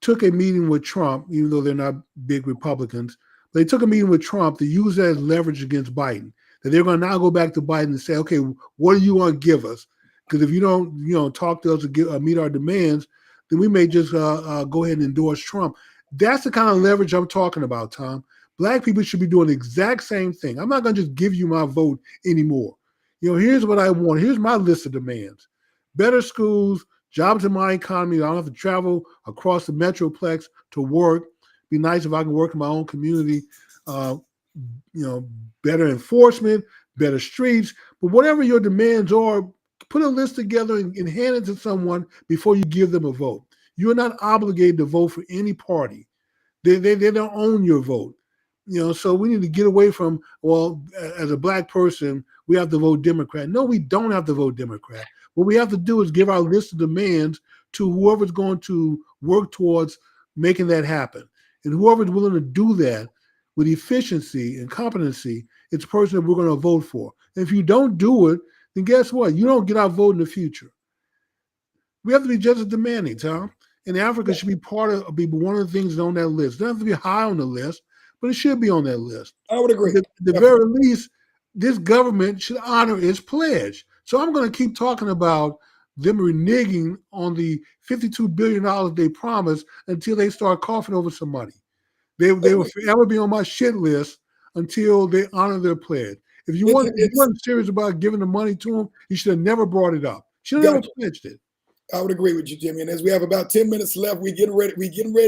took a meeting with Trump, even though they're not big Republicans. But they took a meeting with Trump to use that as leverage against Biden. That they're going to now go back to Biden and say, okay, what do you want to give us? Because if you don't, talk to us or meet our demands, then we may just go ahead and endorse Trump. That's the kind of leverage I'm talking about, Tom. Black people should be doing the exact same thing. I'm not going to just give you my vote anymore. Here's what I want. Here's my list of demands: better schools, jobs in my economy. I don't have to travel across the metroplex to work. Be nice if I can work in my own community. Uh, better enforcement, better streets. But whatever your demands are, put a list together and hand it to someone before you give them a vote. You are not obligated to vote for any party. They don't own your vote. So we need to get away from, well, as a Black person, we have to vote Democrat. No, we don't have to vote Democrat. What we have to do is give our list of demands to whoever's going to work towards making that happen. And whoever's willing to do that with efficiency and competency, it's a person that we're going to vote for. And if you don't do it, then guess what? You don't get our vote in the future. We have to be just as demanding, Tom. And Africa should be one of the things on that list. It doesn't have to be high on the list, but it should be on that list. I would agree. At the very least, this government should honor its pledge. So I'm going to keep talking about them reneging on the $52 billion they promised until they start coughing over some money. They will forever be on my shit list until they honor their pledge. If you weren't serious about giving the money to them, you should have never brought it up. You should have never pledged it. I would agree with you, Jimmy. And as we have about 10 minutes left, we're getting ready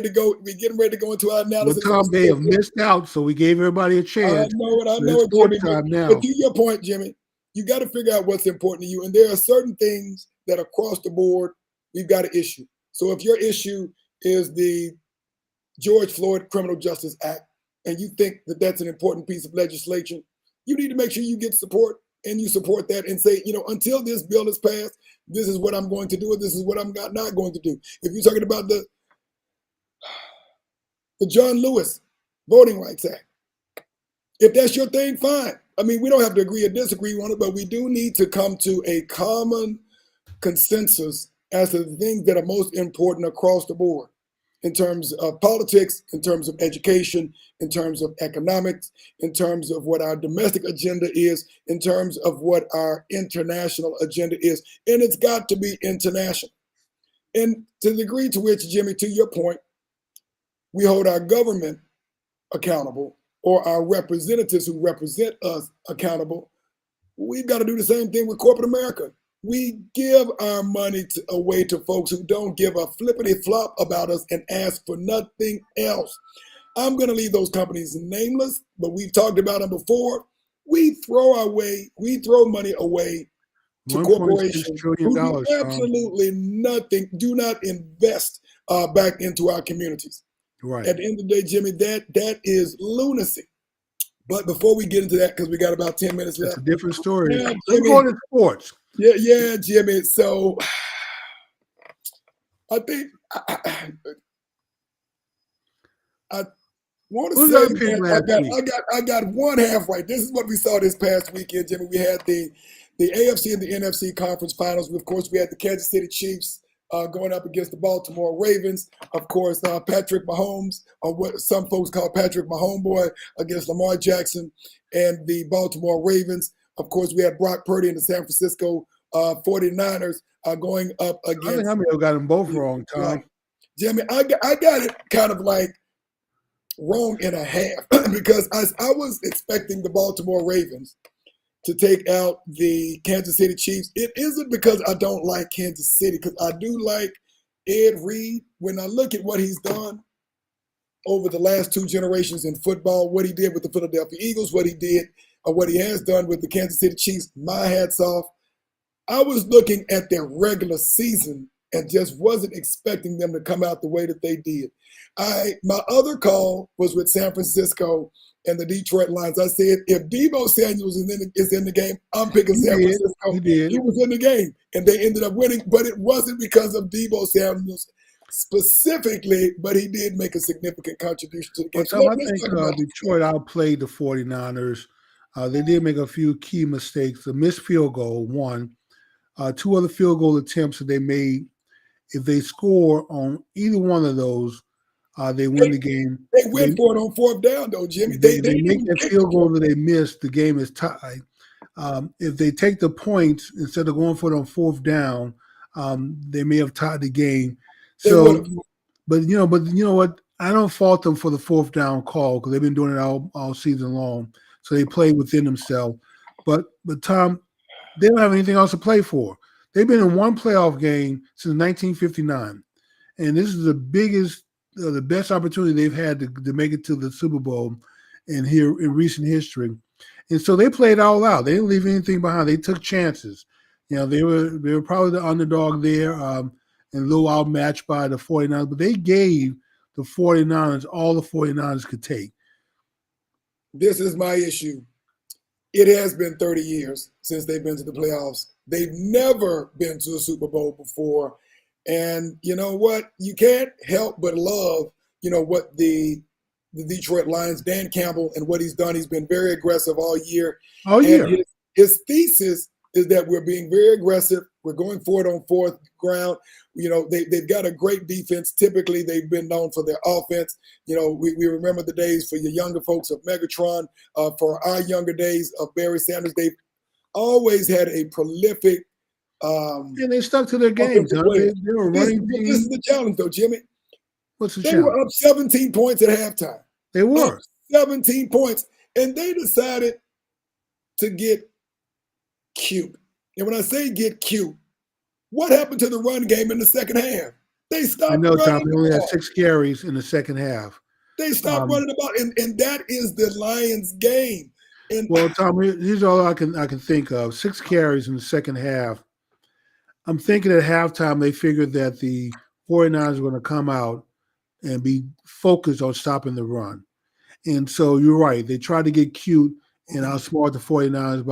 to go into our analysis. Well, Tom, they have missed out, so we gave everybody a chance. I know it, Jimmy. Time now. But to your point, Jimmy, you got to figure out what's important to you. And there are certain things that across the board we've got to issue. So if your issue is the George Floyd Criminal Justice Act, and you think that that's an important piece of legislation, you need to make sure you get support and you support that and say, until this bill is passed, this is what I'm going to do, and this is what I'm not going to do. If you're talking about the John Lewis Voting Rights Act, if that's your thing, fine. I mean, we don't have to agree or disagree on it, but we do need to come to a common consensus as to the things that are most important across the board, in terms of politics, in terms of education, in terms of economics, in terms of what our domestic agenda is, in terms of what our international agenda is. And it's got to be international. And to the degree to which, Jimmy, to your point, we hold our government accountable, or our representatives who represent us accountable, we've got to do the same thing with corporate America. We give our money away to folks who don't give a flippity flop about us and ask for nothing else. I'm going to leave those companies nameless, but we've talked about them before. we throw money away to $1.6 corporations trillion, who do Tom. absolutely nothing, do not invest back into our communities. Right. At the end of the day, Jimmy, that is lunacy. But before we get into that, because we got about 10 minutes That's left. a different story. Yeah, Let's Jimmy. go into sports. Yeah, Jimmy. So I think I want to Who's say our pick last that week? I got one half right. This is what we saw this past weekend, Jimmy. We had the AFC and the NFC conference finals. Of course, we had the Kansas City Chiefs going up against the Baltimore Ravens. Of course, Patrick Mahomes, or what some folks call Patrick Mahomeboy, against Lamar Jackson and the Baltimore Ravens. Of course, we had Brock Purdy and the San Francisco 49ers going up I think against. I may have got them both wrong, Tom. Jimmy, I got it kind of like wrong and a half because I was expecting the Baltimore Ravens to take out the Kansas City Chiefs. It isn't because I don't like Kansas City, because I do like Ed Reed. When I look at what he's done over the last two generations in football, what he did with the Philadelphia Eagles, what he did, or what he has done with the Kansas City Chiefs, my hat's off. I was looking at their regular season and just wasn't expecting them to come out the way that they did. My other call was with San Francisco and the Detroit Lions. I said, if Deebo Samuels is in the game, I'm picking San Francisco. He was in the game, and they ended up winning, but it wasn't because of Deebo Samuels specifically, but he did make a significant contribution to the game. Well, Tom, I think Detroit outplayed the 49ers. They did make a few key mistakes. The missed field goal, one. Two other field goal attempts that they made. If they score on either one of those, they win the game. They win for it on fourth down, though, Jimmy. They make that field goal that they missed, the game is tied. If they take the points instead of going for it on fourth down, they may have tied the game. So, but you know what? I don't fault them for the fourth down call because they've been doing it all season long. So they play within themselves. But Tom, they don't have anything else to play for. They've been in one playoff game since 1959, and this is the biggest, the best opportunity they've had to make it to the Super Bowl in recent history. And so they played all out. They didn't leave anything behind. They took chances. You know, they were probably the underdog there, and a little outmatched by the 49ers, but they gave the 49ers all the 49ers could take. This is my issue. It has been 30 years since they've been to the playoffs. They've never been to a Super Bowl before. And you know what? You can't help but love, what the Detroit Lions, Dan Campbell, and what he's done. He's been very aggressive all year. All year. And his thesis is that we're being very aggressive. We're going for it on fourth ground. They've got a great defense. Typically, they've been known for their offense. We remember the days for your younger folks of Megatron, for our younger days of Barry Sanders. They've always had a prolific. And they stuck to their games. Huh? They were running. This is the challenge, though, Jimmy. What's the They challenge? were up 17 points at halftime. They were. Up 17 points. And they decided to get cute. And when I say get cute, what happened to the run game in the second half? They stopped. I know, Tom. They only had 6 carries in the second half. They stopped running the ball, and that is the Lions' game. And well, Tom, here's all I can think of: 6 carries in the second half. I'm thinking at halftime they figured that the 49ers were going to come out and be focused on stopping the run. And so you're right. They tried to get cute and outsmart the 49ers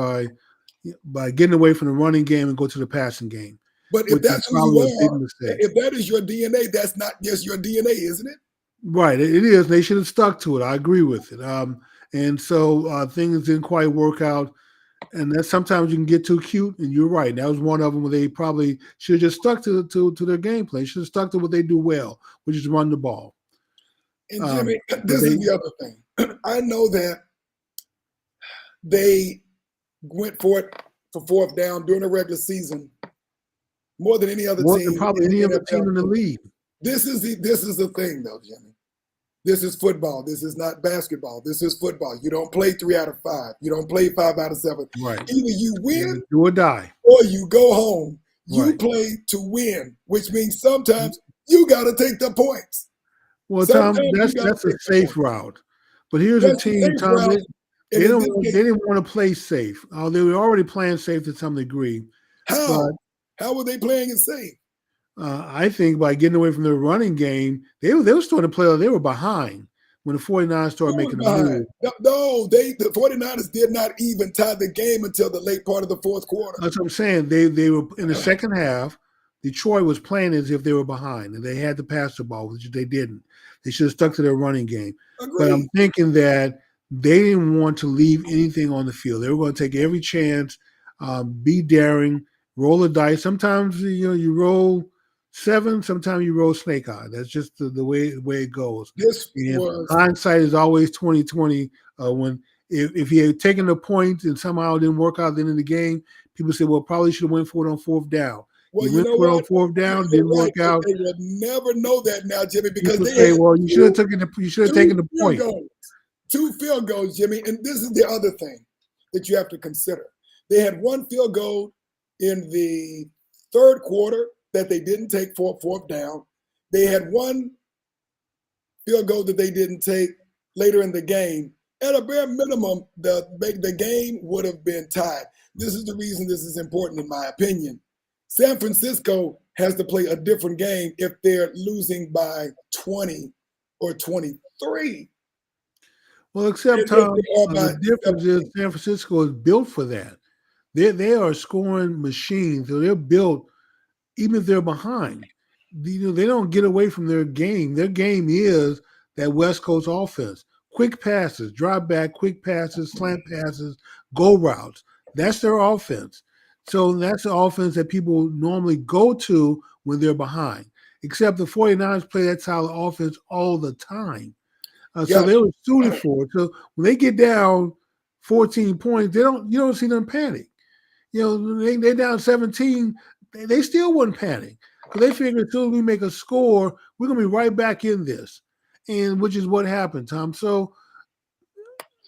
by getting away from the running game and go to the passing game. But if that's who you are, if that is your DNA, that's not just your DNA, isn't it? Right. It is. They should have stuck to it. I agree with it. And so things didn't quite work out. And that sometimes you can get too cute, and you're right. That was one of them where they probably should have just stuck to their game plan. Should have stuck to what they do well, which is run the ball. And Jimmy, this is the other thing. I know that they went for it for fourth down during the regular season more than any other more team. Than probably any other team in the league. This is the thing, though, Jimmy. This is football. This is not basketball. This is football. You don't play 3 out of 5. You don't play 5 out of 7. Right. Either you win, do or die, or you go home. You right. play to win, which means sometimes you got to take the points. Well, sometimes Tom, that's a safe route. But here's a team, Tom. And in this They game, didn't want to play safe. They were already playing safe to some degree, but how were they playing it safe? I think by getting away from their running game, they were starting to play. They were behind when the 49ers started Who was making a behind? move. No, the 49ers did not even tie the game until the late part of the fourth quarter. That's what I'm saying. They were in the second half. Detroit was playing as if they were behind, and they had to pass the ball, which they didn't. They should have stuck to their running game. But I'm Agreed. thinking that they didn't want to leave anything on the field. They were going to take every chance, be daring, roll the dice. Sometimes you roll seven, sometimes you roll snake eye. That's just the way it goes. This And was hindsight is always 2020. When if he had taken the point and somehow it didn't work out at the end of the game, people say, well, probably should have went for it on fourth down. well, He you went know for it on what? fourth down, You're didn't right, work but out. they will never know that now, Jimmy, because People they say, had well, you should have taken the field point. goals. Two field goals, Jimmy. And this is the other thing that you have to consider. They had one field goal in the third quarter that they didn't take for fourth down. They had one field goal that they didn't take later in the game. At a bare minimum, the game would have been tied. This is the reason this is important, in my opinion. San Francisco has to play a different game if they're losing by 20 or 23. Well, except If Tom, they are the by difference is 17. San Francisco is built for that. They are scoring machines, so they're built even if they're behind. They don't get away from their game. Their game is that West Coast offense. Quick passes, drop back, quick passes, slant passes, go routes. That's their offense. So that's the offense that people normally go to when they're behind. Except the 49ers play that style of offense all the time. So Got they were suited for it. So when they get down 14 points, you don't see them panic. They down 17, they still wouldn't panic because they figured as soon as we make a score, we're gonna be right back in this, and which is what happened, Tom. So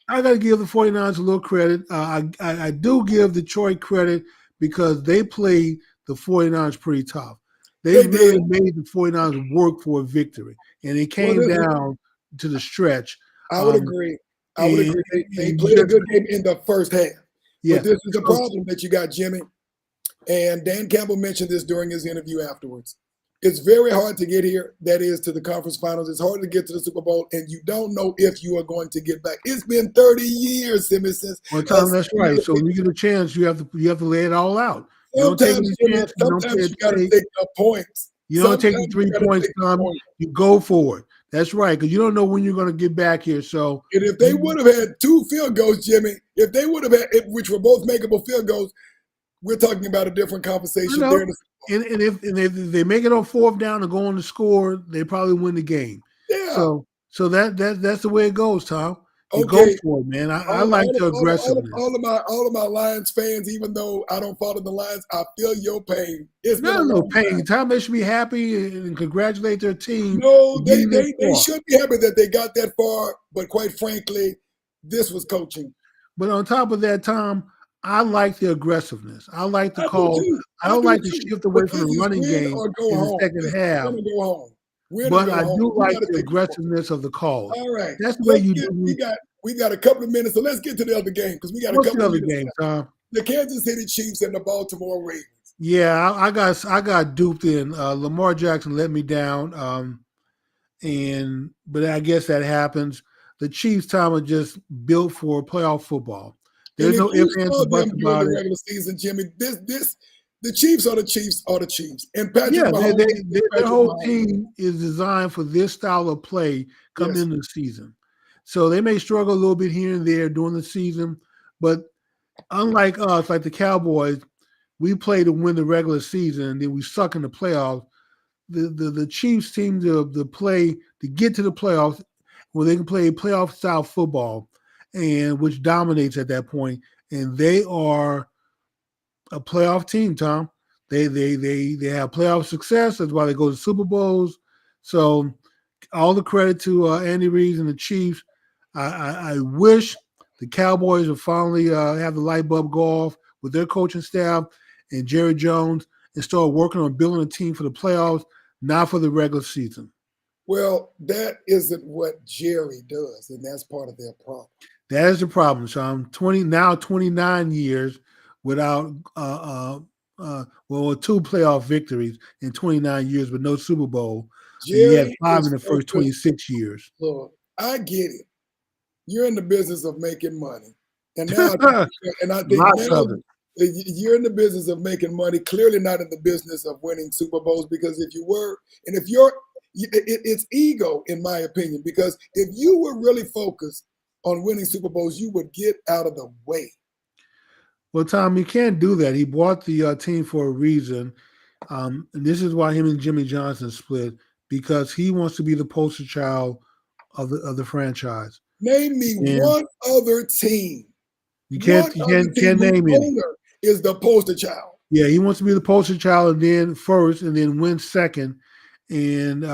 I got to give the 49ers a little credit. I do give Detroit credit because they played the 49ers pretty tough. They they did. really made the 49ers work for a victory, and it Well, came down to the stretch. I would Um, agree. I would and, agree. They and played a just good game in the first half. But yeah, this is the so problem that you got, Jimmy. And Dan Campbell mentioned this during his interview afterwards. It's very hard to get here, that is, to the conference finals. It's hard to get to the Super Bowl, and you don't know if you are going to get back. It's been 30 years, Simmons, since well, a Tom, that's right. So when you get a chance, you have to lay it all out. You don't take sometimes, any Jimmy, chance. You don't play sometimes it you got to safe. take the points. You don't Sometimes take the you 3 got to points, take the Tom. points. You go for it. That's right, because you don't know when you're going to get back here. So And if they would have had two field goals, Jimmy, if they would have had, which were both makeable field goals, we're talking about a different I conversation there. know. And if they make it on fourth down and go on to score, they probably win the game. Yeah. So that's the way it goes, Tom. You go Okay. for it, man. I All, like all, the all, all, of, aggressiveness. all of my Lions fans, even though I don't follow the Lions, I feel your pain. It's been a No long pain. time. Tom, they should be happy and congratulate their team No, for getting this they far. should be happy that they got that far, but quite frankly, this was coaching. But on top of that, Tom, I like the aggressiveness. I like the I do call. too. I I don't do like to too. shift But away from this the is running win game or go in the home. second This is half. win or go home. Win or But go I home. do You like got to the take the point. aggressiveness of the calls. All right. That's the way Let's you get do. we got a couple of minutes, so let's get to the other game because we got a What's couple the of other minutes game, left. Tom? The Kansas City Chiefs and the Baltimore Ravens. Yeah, I got duped in. Lamar Jackson let me down. But I guess that happens. The Chiefs, Tom, are just built for playoff football. And There's if no you ifs, ands, saw or them buts during about the it. regular season, Jimmy, the Chiefs are the Chiefs are the Chiefs. And Patrick Yeah, Mahomes is their Patrick whole Mahomes. team is designed for this style of play coming Yes. into the season. So they may struggle a little bit here and there during the season, but unlike us, like the Cowboys, we play to win the regular season and then we suck in the playoffs. The Chiefs seem to play to get to the playoffs where they can play playoff style football and which dominates at that point. And they are a playoff team, Tom. They have playoff success. That's why they go to Super Bowls. So all the credit to Andy Reid and the Chiefs. I wish the Cowboys would finally have the light bulb go off with their coaching staff and Jerry Jones and start working on building a team for the playoffs, not for the regular season. Well, that isn't what Jerry does, and that's part of their problem. That is the problem. So I'm 29 years without well, two playoff victories in 29 years with no Super Bowl, and you had Jerry five in is the first focused. 26 years. Look, I get it. You're in the business of making money, and now, and I think Lots now of it. you're in the business of making money. Clearly, not in the business of winning Super Bowls, because if you were, and if you're, it's ego, in my opinion. Because if you were really focused on winning Super Bowls, you would get out of the way. Well, Tom, you can't do that. He bought the team for a reason, and this is why him and Jimmy Johnson split because he wants to be the poster child of the franchise, Name me and one other team, you one can't you other can't, team can't whose name any. owner is the poster child. Yeah, he wants to be the poster child and then first, and then win second. And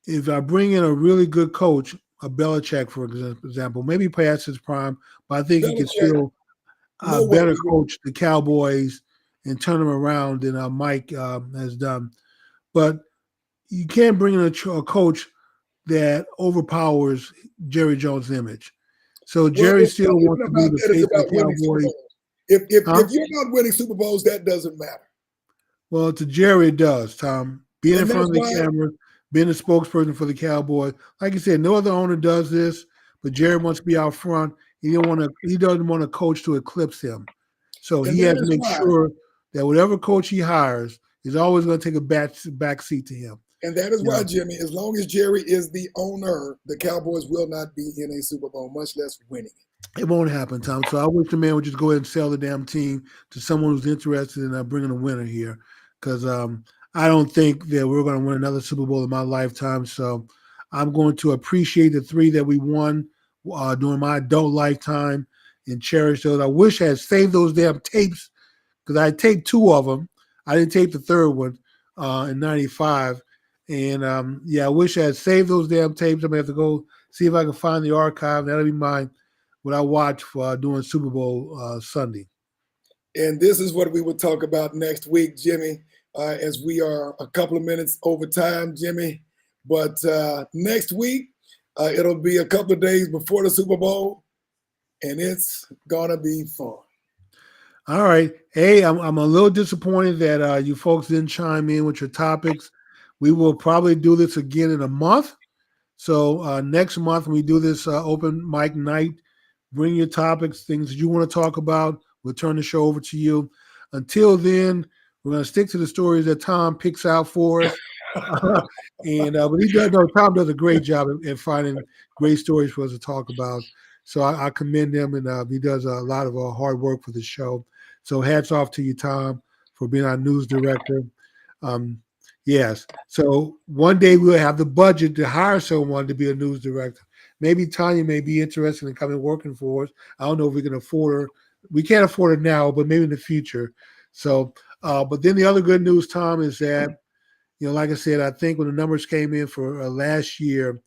if I bring in a really good coach, a Belichick, for example, maybe past his prime, but I think he can Belichick, still no way better is winning. coach the Cowboys and turn them around than Mike has done. But you can't bring in a coach that overpowers Jerry Jones' image. So Well, Jerry it's not still wants even to be about the that. It's face of the about winning Super Cowboys. Bowls. If Huh? you're not winning Super Bowls, that doesn't matter. Well, to Jerry, it does, Tom. Being in And front that's of the why, camera, being a spokesperson for the Cowboys. Like you said, no other owner does this, but Jerry wants to be out front. He doesn't want a coach to eclipse him. So and he that has to is make why, sure that whatever coach he hires is always going to take a back seat to him. and that is You why, know, Jimmy, as long as Jerry is the owner, the Cowboys will not be in a Super Bowl, much less winning. it won't happen, Tom. So I wish the man would just go ahead and sell the damn team to someone who's interested in bringing a winner here, because I don't think that we're going to win another Super Bowl in my lifetime. So I'm going to appreciate the three that we won during my adult lifetime and cherish those. I wish I had saved those damn tapes because I taped two of them. I didn't tape the third one in '95. And yeah, I wish I had saved those damn tapes. I'm gonna have to go see if I can find the archive. That'll be mine. What I watch for doing Super Bowl Sunday. And this is what we will talk about next week, Jimmy, as we are a couple of minutes over time, Jimmy. But next week, it'll be a couple of days before the Super Bowl, and it's going to be fun. All right. Hey, I'm a little disappointed that you folks didn't chime in with your topics. We will probably do this again in a month. So next month when we do this open mic night, bring your topics, things that you want to talk about. We'll turn the show over to you. Until then, we're going to stick to the stories that Tom picks out for us. And but he does. No, Tom does a great job in finding great stories for us to talk about. So I commend him, and he does a lot of hard work for the show. So hats off to you, Tom, for being our news director. Um, yes. So one day we'll have the budget to hire someone to be a news director. Maybe Tanya may be interested in coming working for us. I don't know if we can afford her. We can't afford her now, but maybe in the future. So, but then the other good news, Tom, is that like I said, I think when the numbers came in for last year,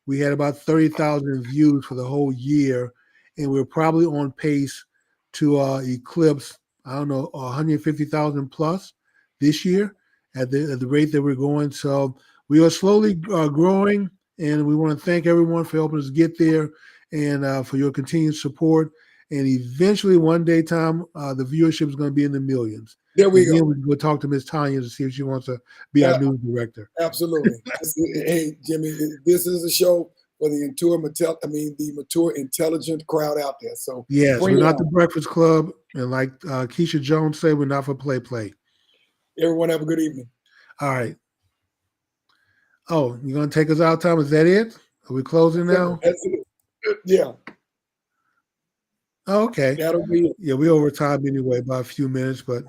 we had about 30,000 views for the whole year, and we're probably on pace to eclipse, I don't know, 150,000 plus this year at the rate that we're going. So we are slowly growing, and we want to thank everyone for helping us get there and for your continued support. And eventually, one day, Tom, the viewership is going to be in the millions. There we And then go. we'll talk to Miss Tanya to see if she wants to be our Uh, news director. absolutely. Hey, Jimmy, this is a show for the mature, intelligent crowd out there. So Yes, bring we're it not the on. Breakfast Club, and like Keisha Jones said, we're not for play. Everyone have a good evening. All right. Oh, you're gonna take us out, Tom? Is that it? Are we closing now? That's it. Yeah, Oh, okay. that'll be it. Yeah, we over time anyway by a few minutes, but